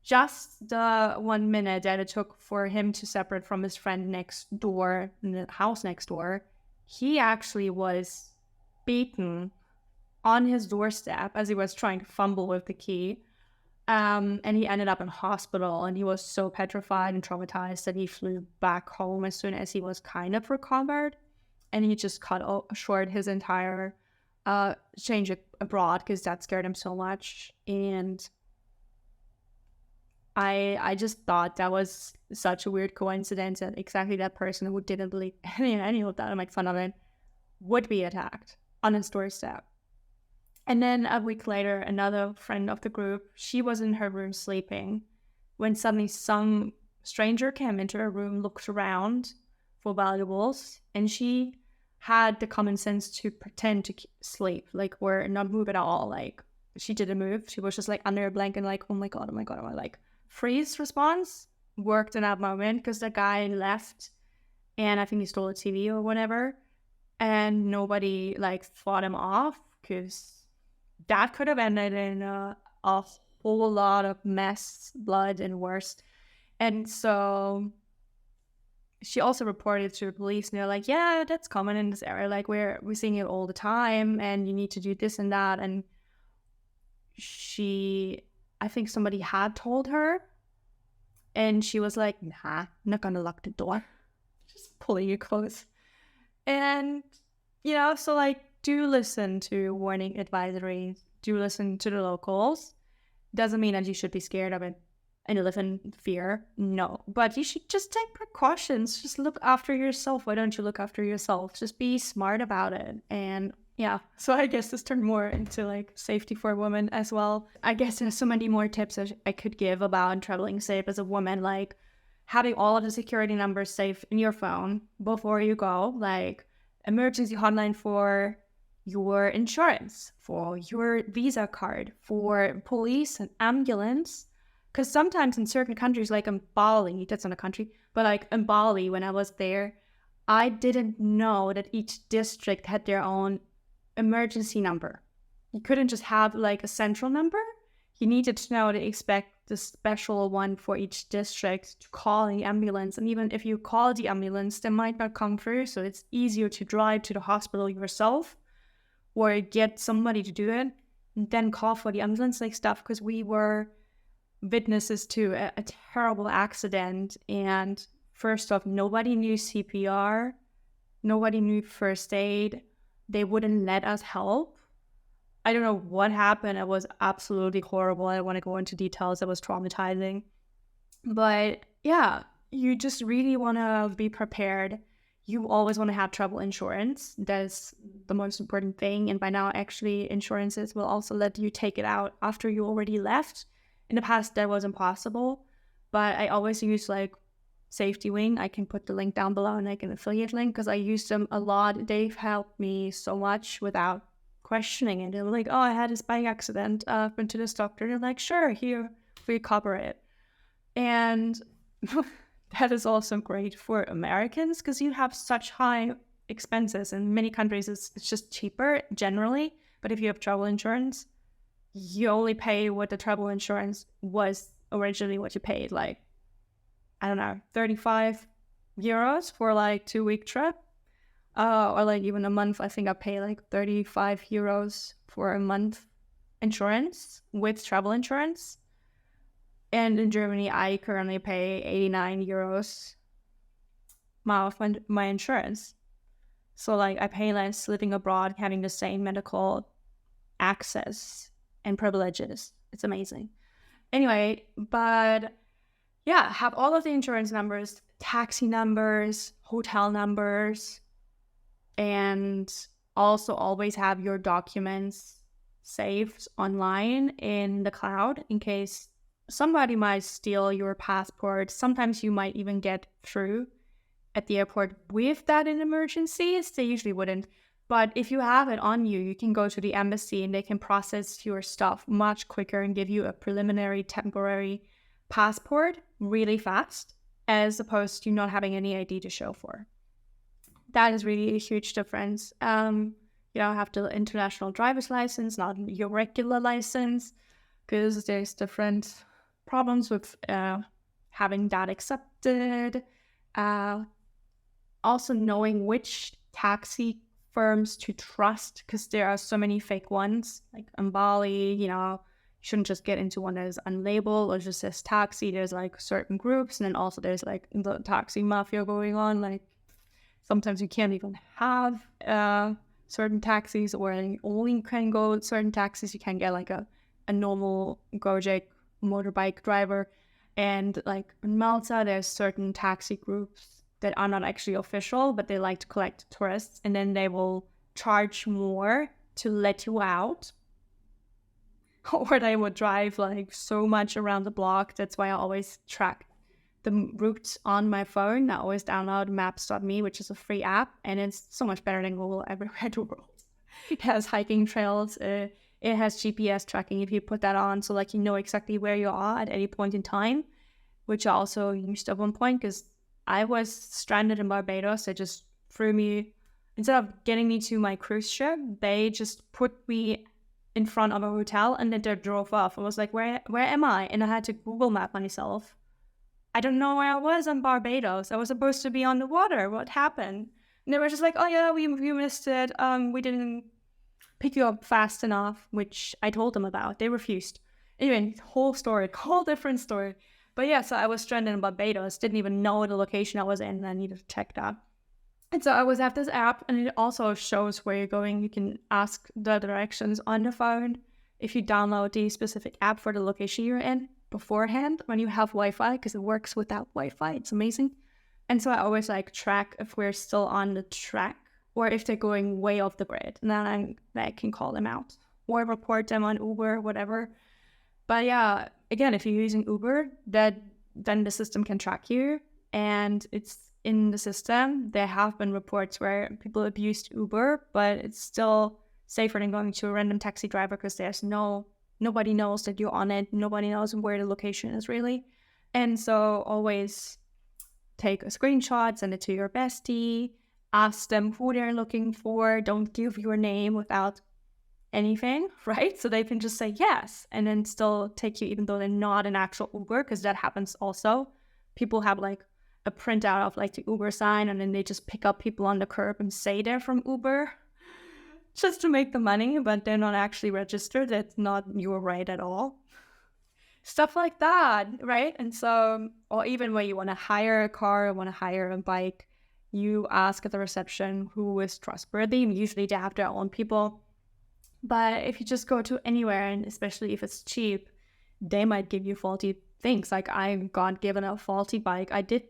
just the 1 minute that it took for him to separate from his friend next door, in the house next door, he actually was beaten on his doorstep as he was trying to fumble with the key. And he ended up in hospital, and he was so petrified and traumatized that he flew back home as soon as he was kind of recovered. And he just cut short his entire change abroad because that scared him so much. And I just thought that was such a weird coincidence that exactly that person who didn't believe any of that and make fun of it would be attacked on his doorstep. And then a week later, another friend of the group, she was in her room sleeping when suddenly some stranger came into her room, looked around for valuables, and she had the common sense to pretend to sleep, like, or not move at all, like, she didn't move. She was just like under a blanket, like, oh my God, oh my God, oh my, like, freeze response worked in that moment because the guy left and I think he stole a TV or whatever. And nobody like fought him off because that could have ended in a whole lot of mess, blood, and worse. And so she also reported to the police, and they're like, yeah, that's common in this area. Like, we're seeing it all the time, and you need to do this and that. And I think somebody had told her, and she was like, nah, I'm not gonna lock the door. Just pulling it close. And, so like, do listen to warning advisories, do listen to the locals. Doesn't mean that you should be scared of it and live in fear. No, but you should just take precautions. Just look after yourself. Why don't you look after yourself? Just be smart about it. And yeah, so I guess this turned more into like safety for women as well. I guess there's so many more tips I could give about traveling safe as a woman, like having all of the security numbers safe in your phone before you go, like emergency hotline for your insurance, for your Visa card, for police and ambulance. Because sometimes in certain countries, like in Bali, that's not a country, but like in Bali, when I was there, I didn't know that each district had their own emergency number. You couldn't just have like a central number. You needed to know to expect the special one for each district to call the ambulance. And even if you call the ambulance, they might not come through. So it's easier to drive to the hospital yourself or get somebody to do it and then call for the ambulance, like stuff. Because we were witnesses to a terrible accident. And first off, nobody knew CPR. Nobody knew first aid. They wouldn't let us help. I don't know what happened. It was absolutely horrible. I don't want to go into details. It was traumatizing. But yeah, you just really want to be prepared. You always want to have travel insurance. That's the most important thing. And by now, actually, insurances will also let you take it out after you already left. In the past, that was impossible. But I always use like Safety Wing. I can put the link down below and like an affiliate link because I use them a lot. They've helped me so much without questioning it. They're like, oh, I had this bike accident. I've been to this doctor. They're like, sure, here, we cover it. And that is also great for Americans because you have such high expenses. In many countries, it's just cheaper generally. But if you have travel insurance, you only pay what the travel insurance was originally what you paid. Like, I don't know, 35 euros for like 2-week trip. Or like even a month. I think I pay like 35 euros for a month insurance with travel insurance. And in Germany, I currently pay 89 euros my insurance. So like I pay less living abroad, having the same medical access and privileges. It's amazing. Anyway, but yeah, have all of the insurance numbers, taxi numbers, hotel numbers, and also always have your documents saved online in the cloud in case somebody might steal your passport. Sometimes you might even get through at the airport with that in emergencies. They usually wouldn't. But if you have it on you, you can go to the embassy and they can process your stuff much quicker and give you a preliminary temporary passport really fast, as opposed to not having any ID to show for. That is really a huge difference. You don't have the international driver's license, not your regular license, because there's different problems with having that accepted. Also knowing which taxi firms to trust, because there are so many fake ones. Like in Bali, you shouldn't just get into one that is unlabeled or just says taxi. There's like certain groups, and then also there's like the taxi mafia going on. Like sometimes you can't even have certain taxis, or you only can go with certain taxis. You can get like a normal Gojek motorbike driver. And like in Malta, there's certain taxi groups that are not actually official, but they like to collect tourists, and then they will charge more to let you out. Or they would drive like so much around the block. That's why I always track the routes on my phone. I always download maps.me, which is a free app, and it's so much better than Google everywhere in the world. It has hiking trails. It it has GPS tracking if you put that on. So like you know exactly where you are at any point in time, which I also used at one point because I was stranded in Barbados. They just threw me, instead of getting me to my cruise ship, they just put me in front of a hotel and then they drove off. I was like, where am I? And I had to Google map myself. I don't know where I was on Barbados. I was supposed to be on the water. What happened? And they were just like, oh yeah, we missed it. We didn't pick you up fast enough, which I told them about. They refused. Anyway, whole story, whole different story. But yeah, so I was stranded in Barbados, didn't even know the location I was in, and I needed to check that. And so I was at this app, and it also shows where you're going. You can ask the directions on the phone if you download the specific app for the location you're in beforehand when you have Wi-Fi, because it works without Wi-Fi. It's amazing. And so I always like track if we're still on the track or if they're going way off the grid. And then I can call them out or report them on Uber, whatever. But yeah, again, if you're using Uber, then the system can track you, and it's in the system. There have been reports where people abused Uber, but it's still safer than going to a random taxi driver because there's nobody knows that you're on it. Nobody knows where the location is really. And so always take a screenshot, send it to your bestie, ask them who they're looking for. Don't give your name without anything, right? So they can just say yes and then still take you even though they're not an actual Uber, because that happens also. People have like a printout of like the Uber sign and then they just pick up people on the curb and say they're from Uber just to make the money, but they're not actually registered. That's not your right at all. Stuff like that, right? And so, or even when you want to hire a car or want to hire a bike, you ask at the reception who is trustworthy. Usually they have their own people. But if you just go to anywhere, and especially if it's cheap, they might give you faulty things. Like I got given a faulty bike. I did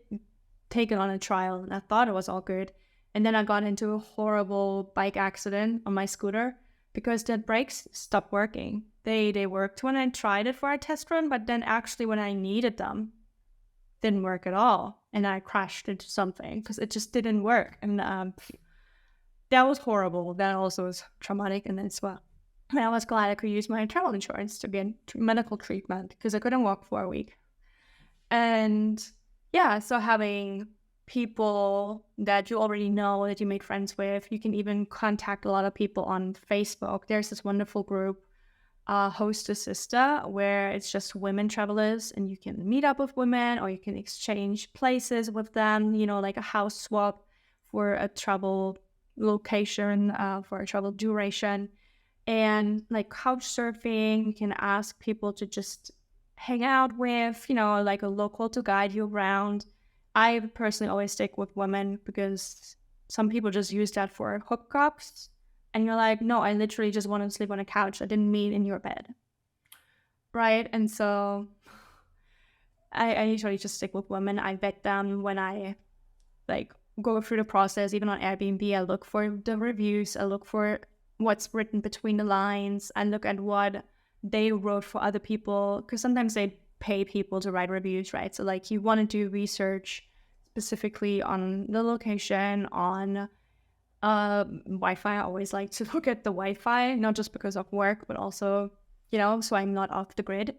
take it on a trial and I thought it was all good. And then I got into a horrible bike accident on my scooter because the brakes stopped working. They worked when I tried it for a test run, but then actually when I needed them, didn't work at all. And I crashed into something because it just didn't work. And that was horrible. That also was traumatic. And then as well, I was glad I could use my travel insurance to get medical treatment because I couldn't walk for a week. And yeah, so having people that you already know, that you made friends with, you can even contact a lot of people on Facebook. There's this wonderful group, Host a Sister, where it's just women travelers and you can meet up with women or you can exchange places with them, you know, like a house swap for a travel location, for a travel duration. And like couch surfing, you can ask people to just hang out with, you know, like a local to guide you around. I personally always stick with women because some people just use that for hookups. And you're like, no, I literally just want to sleep on a couch. I didn't mean in your bed. Right? And so I usually just stick with women. I vet them when I like go through the process. Even on Airbnb, I look for the reviews. I look for what's written between the lines. I look at what they wrote for other people, because sometimes they pay people to write reviews, right? So like you want to do research specifically on the location, on Wi-Fi. I always like to look at the Wi-Fi, not just because of work, but also, you know, so I'm not off the grid,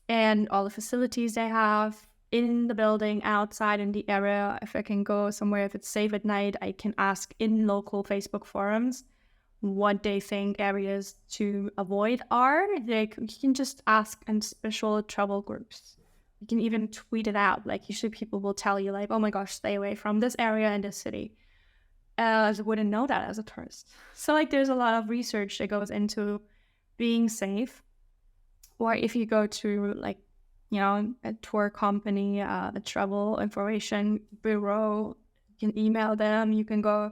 and all the facilities they have in the building, outside in the area. If I can go somewhere, if it's safe at night, I can ask in local Facebook forums what they think areas to avoid are. Like you can just ask in special travel groups. You can even tweet it out. Like usually people will tell you like, oh my gosh, stay away from this area in this city. I wouldn't know that as a tourist. So like there's a lot of research that goes into being safe. Or if you go to like, you know, a tour company, a travel information bureau, you can email them, you can go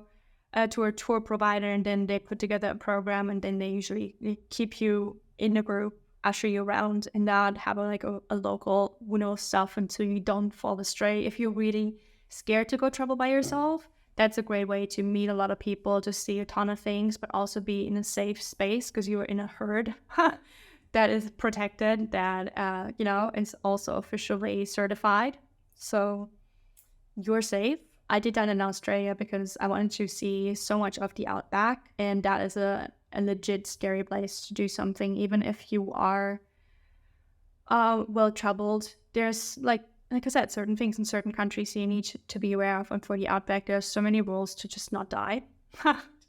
to a tour provider, and then they put together a program, and then they usually keep you in the group, usher you around, and not have a local who knows stuff until you don't fall astray. If you're really scared to go travel by yourself, that's a great way to meet a lot of people, to see a ton of things, but also be in a safe space because you're in a herd that is protected, that you know, is also officially certified. So you're safe. I did that in Australia because I wanted to see so much of the outback, and that is a a legit scary place to do something, even if you are well traveled. There's like I said, certain things in certain countries you need to be aware of. And for the outback, there's so many rules to just not die,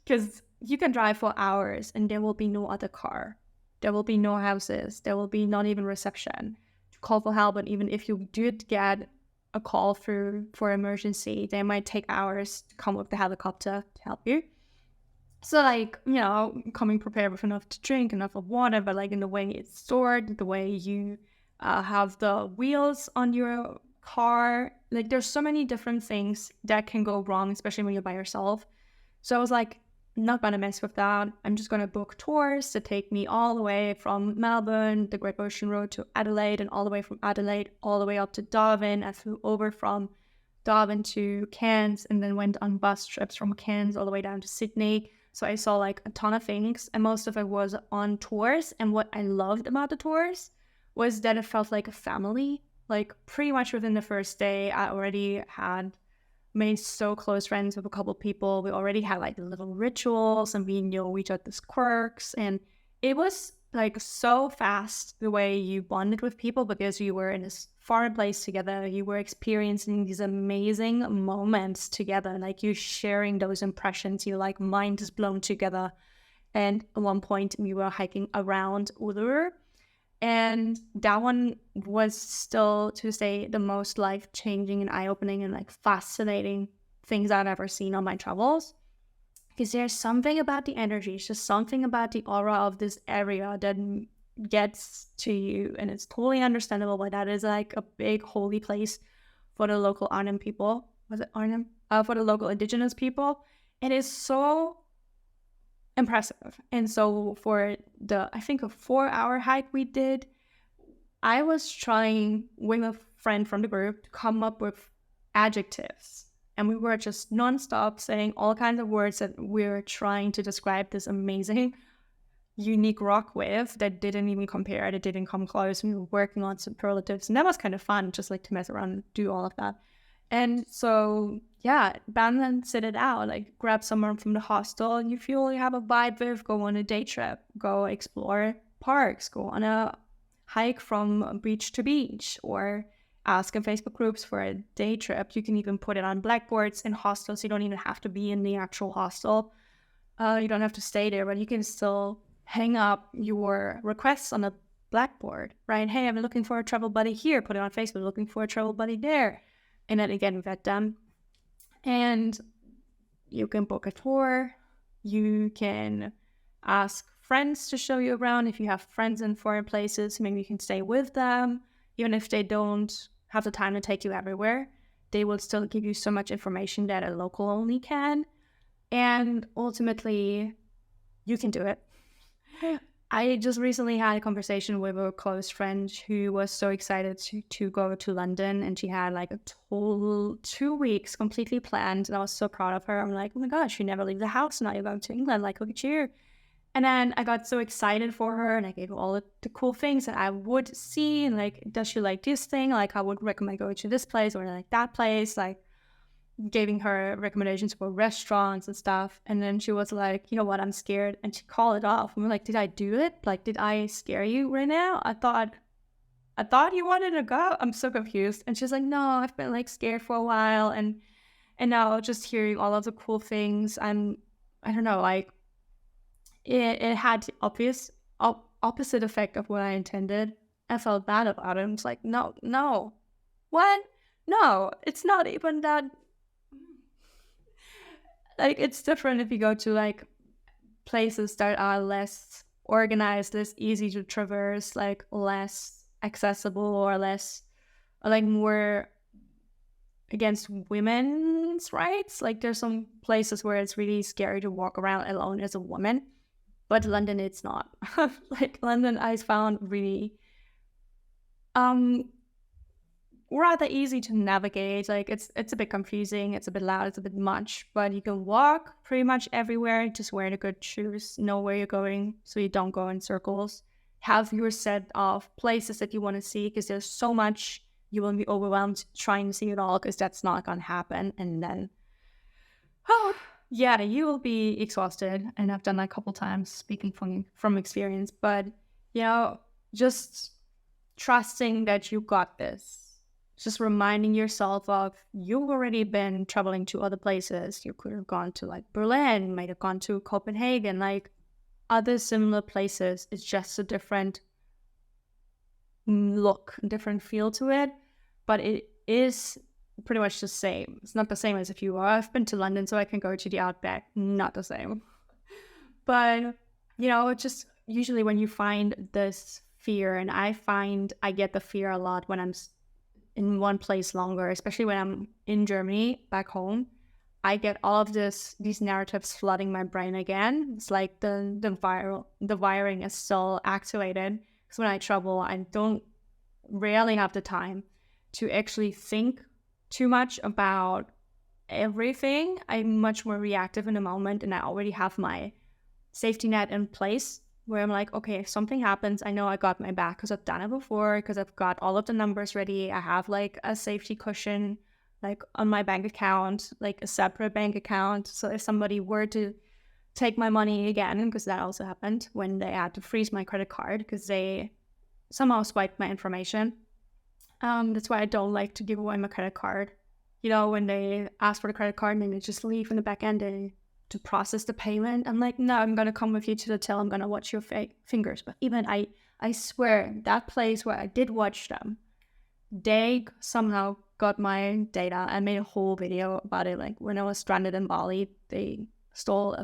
because you can drive for hours and there will be no other car, there will be no houses, there will be not even reception to call for help. And even if you did get a call through for emergency, they might take hours to come with the helicopter to help you. So, like, coming prepared with enough to drink, enough of water, but like in the way it's stored, the way you have the wheels on your car, like there's so many different things that can go wrong, especially when you're by yourself. So I was like, not gonna mess with that. I'm just gonna book tours to take me all the way from Melbourne, the Great Ocean Road, to Adelaide, and all the way from Adelaide all the way up to Darwin. I flew over from Darwin to Cairns and then went on bus trips from Cairns all the way down to Sydney. So I saw like a ton of things, and most of it was on tours. And what I loved about the tours was that it felt like a family. Like pretty much within the first day, I already had made so close friends with a couple of people. We already had like little rituals, and we knew each other's quirks. And it was like so fast the way you bonded with people, because you were in this foreign place together. You were experiencing these amazing moments together, like you sharing those impressions. You like mind is blown together. And at one point we were hiking around Uluru, and that one was still, to say, the most life-changing and eye-opening and like fascinating things I've ever seen on my travels. Because there's something about the energy, it's just something about the aura of this area that gets to you. And it's totally understandable why that is like a big holy place for the local Arnhem people. Was it Arnhem? For the local indigenous people. It is so impressive. And so for I think a 4-hour hike we did, I was trying with a friend from the group to come up with adjectives, and we were just nonstop saying all kinds of words that we were trying to describe this amazing unique rock with that didn't even compare, that didn't come close. We were working on superlatives, and that was kind of fun, just like to mess around and do all of that. And so, yeah, balance it out, like grab someone from the hostel and you feel you have a vibe with, go on a day trip, go explore parks, go on a hike from beach to beach, or ask in Facebook groups for a day trip. You can even put it on blackboards in hostels. You don't even have to be in the actual hostel. You don't have to stay there, but you can still hang up your requests on a blackboard, right? Hey, I'm looking for a travel buddy here. Put it on Facebook, looking for a travel buddy there. And then again, vet them. And you can book a tour. You can ask friends to show you around. If you have friends in foreign places, maybe you can stay with them. Even if they don't have the time to take you everywhere, they will still give you so much information that a local only can. And ultimately, you can do it. I just recently had a conversation with a close friend who was so excited to go to London, and she had like a total 2 weeks completely planned, and I was so proud of her. I'm like, oh my gosh, you never leave the house, now you're going to England, like, look at you. And then I got so excited for her, and I gave her all the cool things that I would see, and like, does she like this thing? Like, I would recommend going to this place or like that place, like giving her recommendations for restaurants and stuff. And then she was like, you know what, I'm scared. And she called it off. And we're like, did I do it? Like, did I scare you right now? I thought you wanted to go. I'm so confused. And she's like, no, I've been like scared for a while. And now just hearing all of the cool things, I don't know, like it had the obvious opposite effect of what I intended. I felt bad about it. I was like, no, what? No, it's not even that. Like, it's different if you go to like places that are less organized, less easy to traverse, like less accessible, or less, or like more against women's rights. Like, there's some places where it's really scary to walk around alone as a woman, but London, it's not. Like, London, I found really rather easy to navigate. Like, it's a bit confusing, it's a bit loud, it's a bit much, but you can walk pretty much everywhere. Just wear the good shoes, know where you're going so you don't go in circles. Have your set of places that you want to see, because there's so much, you will be overwhelmed trying to see it all, because that's not gonna happen. And then Yeah, you will be exhausted, and I've done that a couple times, speaking from experience. But you know, just trusting that you got this. Just reminding yourself of you've already been traveling to other places. You could have gone to like Berlin, might have gone to Copenhagen, like other similar places. It's just a different look, different feel to it, but it is pretty much the same. It's not the same as if you are. I've been to London, so I can go to the Outback. Not the same. But, just usually when you find this fear, and I find I get the fear a lot when I'm in one place longer, especially when I'm in Germany, back home. I get all of these narratives flooding my brain again. It's like the wiring is still activated. Because when I travel, I don't rarely have the time to actually think too much about everything. I'm much more reactive in the moment, and I already have my safety net in place where I'm like, okay, if something happens, I know I got my back because I've done it before, because I've got all of the numbers ready. I have like a safety cushion like on my bank account, like a separate bank account. So if somebody were to take my money again, because that also happened when they had to freeze my credit card because they somehow swiped my information. That's why I don't like to give away my credit card. When they ask for the credit card and they just leave in the back end to process the payment, I'm like, no, I'm going to come with you to the till. I'm going to watch your fingers. But even I swear, that place where I did watch them, they somehow got my data and made a whole video about it. Like when I was stranded in Bali, they stole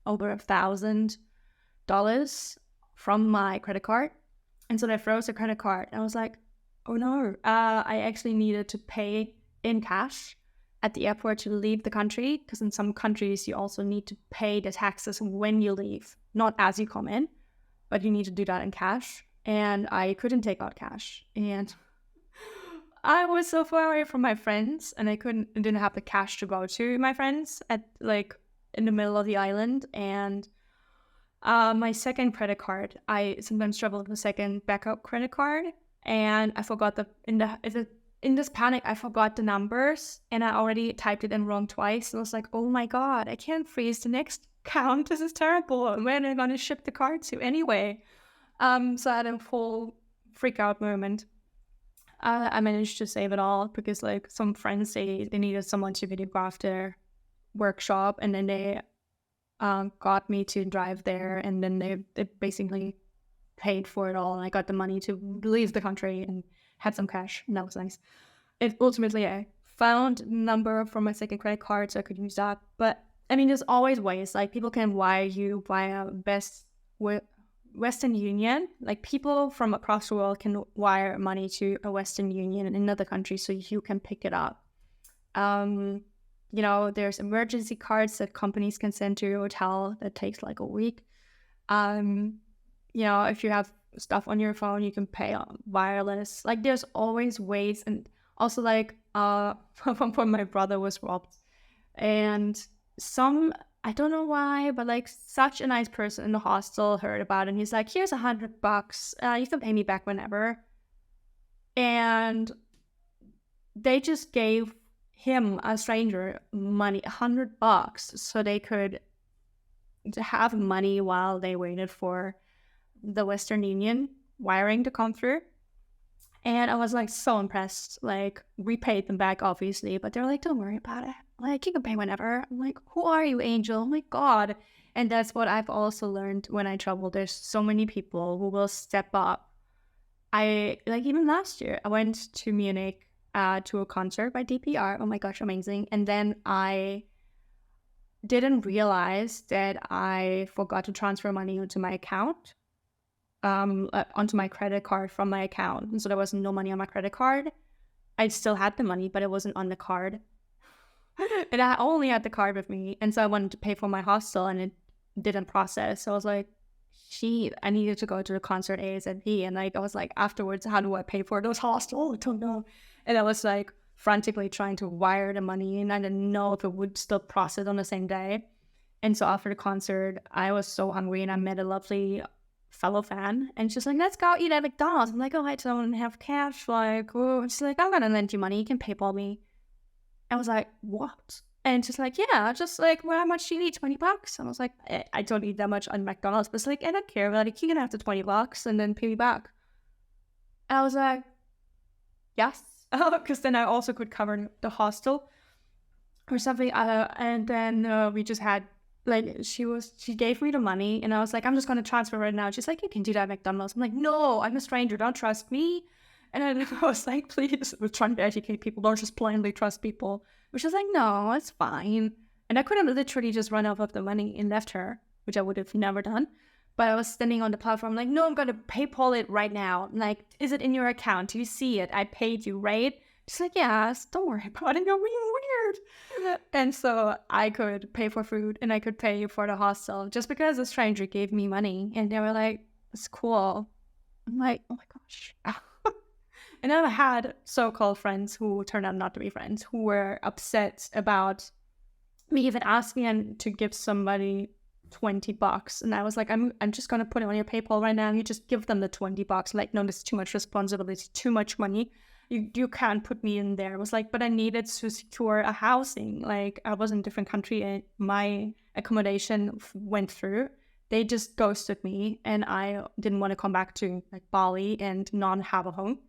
over $1,000 from my credit card. And so they froze the credit card. And I was like, oh no, I actually needed to pay in cash at the airport to leave the country. Because in some countries, you also need to pay the taxes when you leave, not as you come in, but you need to do that in cash. And I couldn't take out cash. And I was so far away from my friends, and I didn't have the cash to go to my friends at like in the middle of the island. And my second credit card, I sometimes travel with a second backup credit card, and I forgot in this panic, I forgot the numbers, and I already typed it in wrong twice. And I was like, oh my God, I can't freeze the next account. This is terrible. Where am I going to ship the card to anyway? So I had a full freak out moment. I managed to save it all because like some friends say they needed someone to videograph their workshop, and then they got me to drive there, and then they basically paid for it all, and I got the money to leave the country and had some cash, and that was nice. Ultimately, I found a number from my second credit card so I could use that. But I mean, there's always ways. Like people can wire you via Western Union. Like people from across the world can wire money to a Western Union in another country so you can pick it up. There's emergency cards that companies can send to your hotel that takes like a week. If you have stuff on your phone, you can pay on wireless. Like there's always ways. And also like at one point my brother was robbed, and I don't know why, but like such a nice person in the hostel heard about it, and he's like, here's $100. You can pay me back whenever. And they just gave him, a stranger, money, $100, so they could have money while they waited for the Western Union wiring to come through. And I was like so impressed. Like we paid them back obviously, but they're like, don't worry about it, like you can pay whenever. I'm like, who are you, angel? Oh my God. And that's what I've also learned when I travel. There's so many people who will step up. Even last year I went to Munich to a concert by DPR. Oh my gosh, amazing. And then I didn't realize that I forgot to transfer money onto my account, onto my credit card from my account. And so there was no money on my credit card. I still had the money, but it wasn't on the card. And I only had the card with me. And so I wanted to pay for my hostel, and it didn't process. So I was like, gee, I needed to go to the concert ASAP. And like I was like, afterwards, how do I pay for those hostel? I don't know. And I was like frantically trying to wire the money, and I didn't know if it would still process on the same day. And so after the concert, I was so hungry, and I met a lovely fellow fan, and she's like, let's go eat at McDonald's. I'm like, oh, I don't have cash. Like, oh, she's like, I'm gonna lend you money, you can PayPal me. I was like, what? And she's like, yeah, just like, well, how much do you need? $20? And I was like, I don't eat that much on McDonald's. But it's like, I don't care. Like, you can have the $20 and then pay me back. And I was like, yes. Because then I also could cover the hostel or something. And then we just had, like, she gave me the money. And I was like, I'm just going to transfer right now. She's like, you can do that at McDonald's. I'm like, no, I'm a stranger. Don't trust me. And then I was like, please, I was trying to educate people. Don't just blindly trust people. Which was like, no, it's fine. And I could have literally just run off of the money and left her, which I would have never done. But I was standing on the platform like, no, I'm going to PayPal it right now. I'm like, is it in your account? Do you see it? I paid you, right? She's like, yes, don't worry about it. You're being weird. And so I could pay for food and I could pay for the hostel just because a stranger gave me money. And they were like, it's cool. I'm like, oh my gosh. And then I had so-called friends who turned out not to be friends, who were upset about me even asking them to give somebody $20. And I was like, I'm just going to put it on your PayPal right now. And you just give them the $20. Like, no, this is too much responsibility, too much money. You can't put me in there. I was like, but I needed to secure a housing. Like, I was in a different country and my accommodation went through. They just ghosted me and I didn't want to come back to like Bali and not have a home.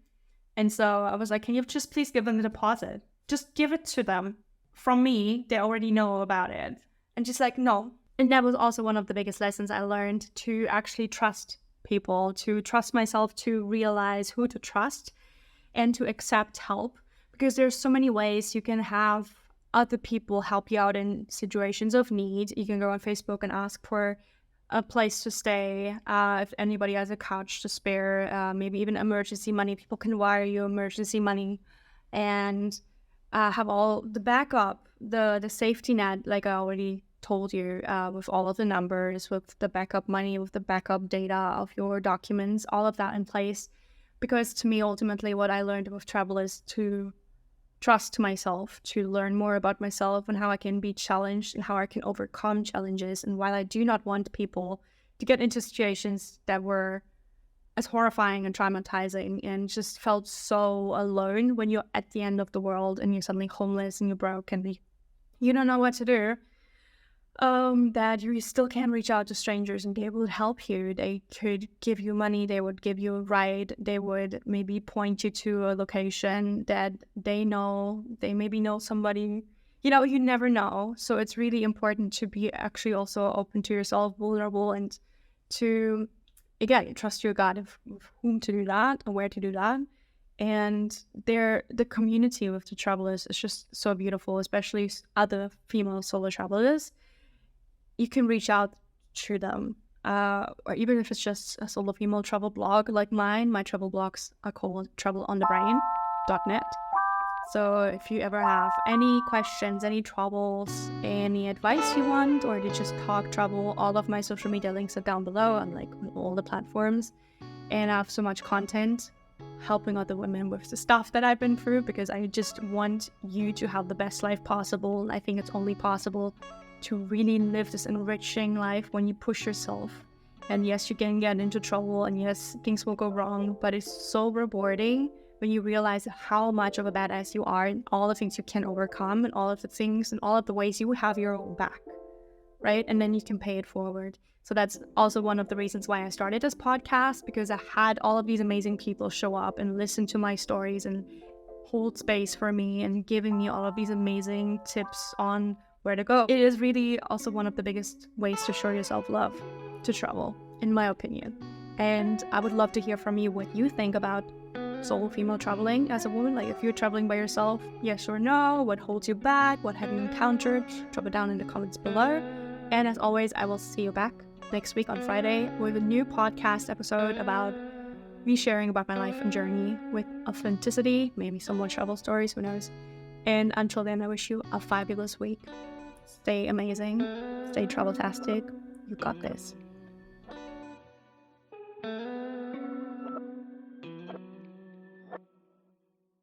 And so I was like, can you just please give them the deposit? Just give it to them. From me, they already know about it. And just like, no. And that was also one of the biggest lessons I learned, to actually trust people, to trust myself, to realize who to trust and to accept help. Because there's so many ways you can have other people help you out in situations of need. You can go on Facebook and ask for a place to stay. If anybody has a couch to spare, maybe even emergency money, people can wire you emergency money, and have all the backup, the safety net, like I already told you, with all of the numbers, with the backup money, with the backup data of your documents, all of that in place. Because to me, ultimately, what I learned with travel is to trust myself, to learn more about myself and how I can be challenged and how I can overcome challenges. And while I do not want people to get into situations that were as horrifying and traumatizing and just felt so alone when you're at the end of the world and you're suddenly homeless and you're broke and you don't know what to do, that you still can reach out to strangers and they would help you. They could give you money, they would give you a ride, they would maybe point you to a location that they know, they maybe know somebody, you never know. So it's really important to be actually also open to yourself, vulnerable, and to, again, trust your God of whom to do that and where to do that. And the community with the travelers is just so beautiful, especially other female solo travelers. You can reach out to them, or even if it's just a solo female travel blog like mine. My travel blogs are called travelonthebrain.net. So if you ever have any questions, any troubles, any advice you want, or to just talk travel, all of my social media links are down below on like all the platforms. And I have so much content helping other women with the stuff that I've been through, because I just want you to have the best life possible. I think it's only possible to really live this enriching life when you push yourself. And yes, you can get into trouble, and yes, things will go wrong, but it's so rewarding when you realize how much of a badass you are and all the things you can overcome and all of the things and all of the ways you have your own back, right? And then you can pay it forward. So that's also one of the reasons why I started this podcast, because I had all of these amazing people show up and listen to my stories and hold space for me and giving me all of these amazing tips on where to go. It is really also one of the biggest ways to show yourself love, to travel, in my opinion. And I would love to hear from you what you think about solo female traveling as a woman. Like, if you're traveling by yourself, yes or no, what holds you back, what have you encountered? Drop it down in the comments below. And as always, I will see you back next week on Friday with a new podcast episode about me sharing about my life and journey with authenticity, maybe some more travel stories, who knows. And until then, I wish you a fabulous week. Stay amazing, stay travel-tastic. You got this.